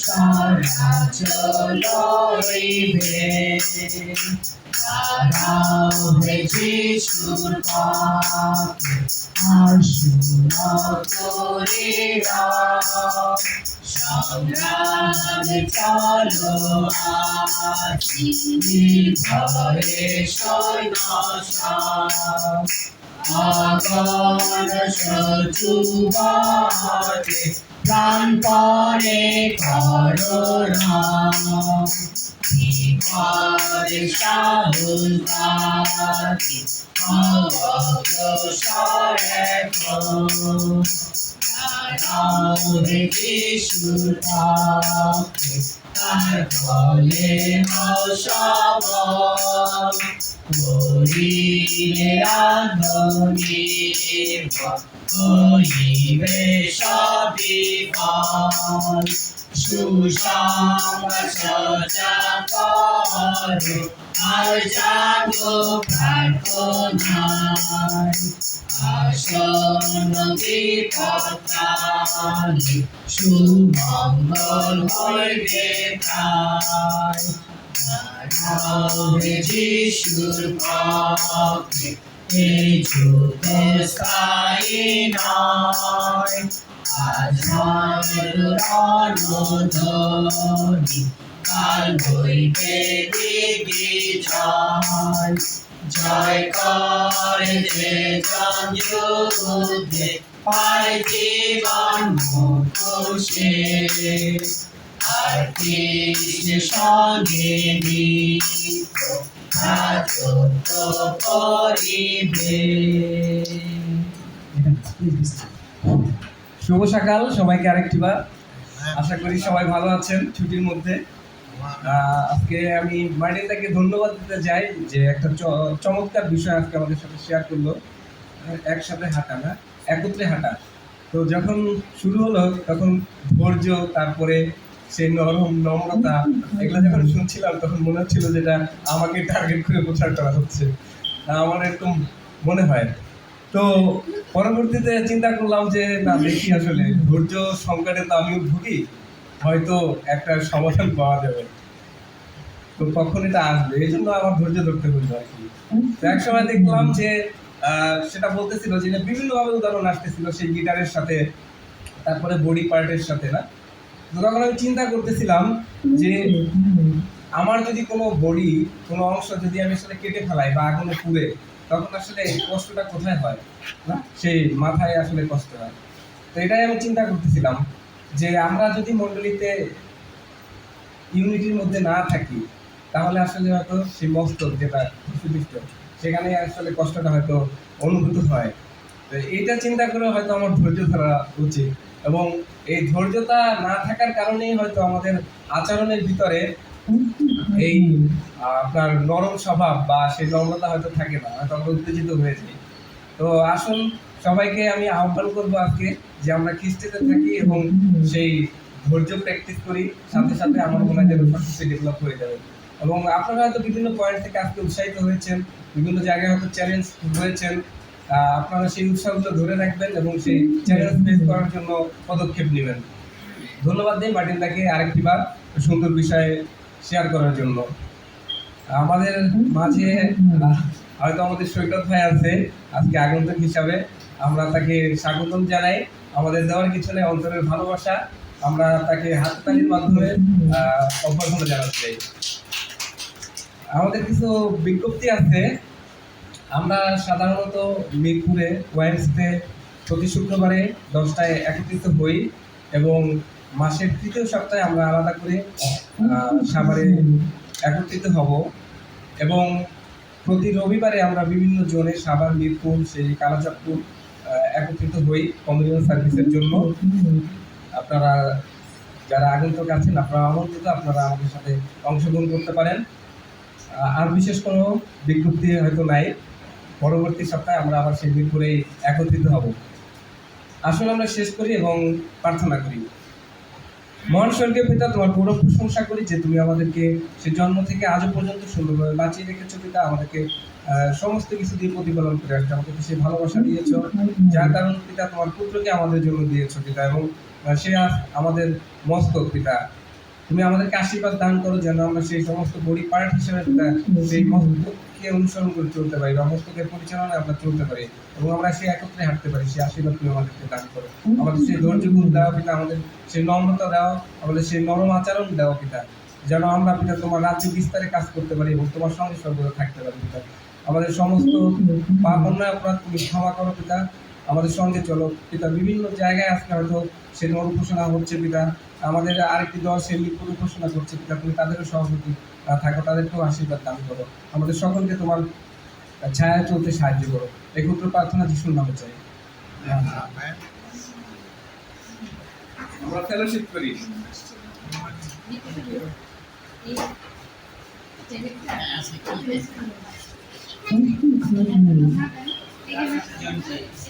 স্বরাজ্য লইবে দাঁড়াও হে যিশুর পথে আর সুনগরীরা সংগ্রামে চলো আজি নির্ভয়ে সৈন্য সব আগন শত্রু বটে প্রাণপণে করোনা বিপদে সাহসবাদী অগ্রসরে দাঁড়াও হে যিশুর পথে তার ফলে হও সবল করিলে আত্মনির্ভর হইবে সবিফল সুসংবাদ চর্চা করো আর জাগো প্রার্থনায় আসন্ন বিপদকালে সুমঙ্গল হইবে প্রায় দাঁড়াও হে যিশুর পথে এই যুগ স্থায়ী নয় আজ রণধ্বনি কাল হইবে দিগ্বিজয় জয় করে যে জন যুদ্ধে পায় জীবন মুখে আর কৃষ্ণ সঙ্গে নিত্য রাজত্ব করিবে। শুভ সকাল সবাইকে আরেকটিবার। আশা করি সবাই ভালো আছেন ছুটির মধ্যে। আজকে আমি মার্টিনদাকে ধন্যবাদ দিতে চাই যে একটা চমৎকার বিষয় আজকে আমাদের সাথে শেয়ার করলো, একসাথে হাঁটা না একত্রে হাঁটা। তো যখন শুরু হলো তখন ধৈর্য, তারপরে সেই নরম নম্রতা, এগুলো যখন শুনছিলাম তখন মনে হচ্ছিল যেটা আমাকে টার্গেট করে প্রচার করা হচ্ছে, আমার এরকম মনে হয়। তো পরবর্তীতে চিন্তা করলাম যে না, দেখি আসলে ধৈর্য সংকটে তো আমিও ভুগি, হয়তো একটা সমাধান পাওয়া যাবে। তো কখন এটা আসবে, এই জন্য আমার ধৈর্য ধরতে হইলো আর কি। তো এক সময় দেখলাম যে সেটা বলতেছিল যে বিভিন্নভাবে উদাহরণ আসতেছিল সেই গিটারের সাথে, তারপরে বডি পার্টের সাথে না। তো তখন আমি চিন্তা করতেছিলাম যে আমার যদি কোনো বডি, কোনো অংশ যদি আমি আসলে কেটে ফেলাই বা আগুনে পুড়ে, তখন আসলে কষ্টটা কোথায় হয় না, সেই মাথায় আসলে কষ্ট হয়। তো এটাই আমি চিন্তা করতেছিলাম যে আমরা যদি মণ্ডলীতে ইউনিটির মধ্যে না থাকি, তাহলে আসলে হয়তো সেই মস্তক যেটা সুদৃষ্ট, সেখানে আসলে কষ্টটা হয়তো অনুভূত হয়। তো এইটা চিন্তা করে হয়তো আমার ধৈর্য ধরা উচিত, এবং এই ধৈর্যতা না থাকার কারণেই হয়তো আমাদের আচরণের ভিতরে এই আপনার নরম স্বভাব বা সেই নম্রতা হয়তো থাকে না, হয়তো আমরা উত্তেজিত হয়ে যাই। তো আসুন সবাইকে আমি আহ্বান করবো আজকে যে আমরা খ্রিস্টে থাকি এবং সেই ধৈর্য প্র্যাকটিস করি, সাথে সাথে আমার মনে হয় যেন সবকিছু ডেভেলপ হয়ে যাবে। এবং আপনারা হয়তো বিভিন্ন পয়েন্ট থেকে আজকে উৎসাহিত হয়েছেন, বিভিন্ন জায়গায় হয়তো চ্যালেঞ্জ হয়েছেন, আপনারা সেই উৎসাহগুলো ধরে রাখবেন এবং সেই চ্যালেঞ্জ ফেস করার জন্য পদক্ষেপ নেবেন। ধন্যবাদ দিই মার্টিনদাকে আরেকটিবার সুন্দর বিষয়ে শেয়ার করার জন্য। আমাদের মাঝে হয়তো আমাদের সৈকত ভাই আছে আজকে আগন্তুক হিসাবে, আমরা তাকে স্বাগতম জানাই। আমাদের দেওয়ার কিছু নেই, অন্তরের ভালোবাসা, আমরা তাকে হাততালির মাধ্যমে অভ্যর্থনা জানাচ্ছি। আমাদের কিছু বিজ্ঞপ্তি আছে। আমরা সাধারণত মিরপুরে ওয়াইন্সতে প্রতি শুক্রবারে 10টায় একত্রিত হই এবং মাসের তৃতীয় সপ্তাহে আমরা আলাদা করে সাভারে একত্রিত হব, এবং প্রতি রবিবারে আমরা বিভিন্ন জোনে সাভার, মিরপুর, সেই কালাচাঁদপুর একত্রিত হই কমিউনিয়ন সার্ভিসের জন্য। আপনারা যারা আগন্তুক আছেন আপনারা আমন্ত্রিত, আপনারা আমাদের সাথে অংশগ্রহণ করতে পারেন। আর বিশেষ কোনো বিজ্ঞপ্তি হয়তো নাই, পরবর্তী সপ্তাহে আমরা আবার সেই মিরপুরে একত্রিত হব। আসলে আমরা শেষ করি এবং প্রার্থনা করি। মহান স্বর্গীয় পিতা, তোমার গৌরব প্রশংসা করি যে তুমি আমাদেরকে সে জন্ম থেকে আজও পর্যন্ত সুন্দরভাবে বাঁচিয়ে রেখেছো পিতা। আমাদেরকে সমস্ত কিছু দিয়ে প্রতিপালন করে আসছো, আমাদেরকে সেই ভালোবাসা দিয়েছো, যার কারণ পিতা তোমার পুত্রকে আমাদের জন্য দিয়েছো পিতা, এবং সে আমাদের মস্তক পিতা। তুমি আমাদেরকে আশীর্বাদ দান করো যেন আমরা সেই সমস্ত বডি পার্ট হিসেবে পিতা সেই মস্তককে অনুসরণ করে চলতে পারি বা মস্তকের পরিচালনায় আমরা চলতে পারি এবং আমরা সেই একত্রে হাঁটতে পারি। সেই আশীর্বাদ তুমি আমাদেরকে দান করো। আমাদের সেই ধৈর্য গুণ দেওয়া পিতা, আমাদের সেই নম্রতা দেওয়া, আমাদের সেই নরম আচরণ দেওয়া পিতা, যেন আমরা পিতা তোমার রাজ্য বিস্তারে কাজ করতে পারি এবং তোমার সঙ্গে সর্বদা থাকতে পারি পিতা। আমাদের সমস্ত পাপ অন্যায় অপরাধ তুমি ক্ষমা করো পিতা, আমাদের সঙ্গে চলো পিতা। বিভিন্ন জায়গায় আজকে হয়তো সে নর উপাসনা হচ্ছে পিতা, আমাদের আরেকটি দল সে মিরপুর উপাসনা করছে পিতা, তুমি তাদেরও সভাপতি থাকো, তাদেরকেও আশীর্বাদ দান করো। আমাদের সকলকে তোমার ছায়া চলতে সাহায্য করো। এই ক্ষুদ্র প্রার্থনা যিশুর নামে চাই। আমরা ফেলোশিপ করি। এই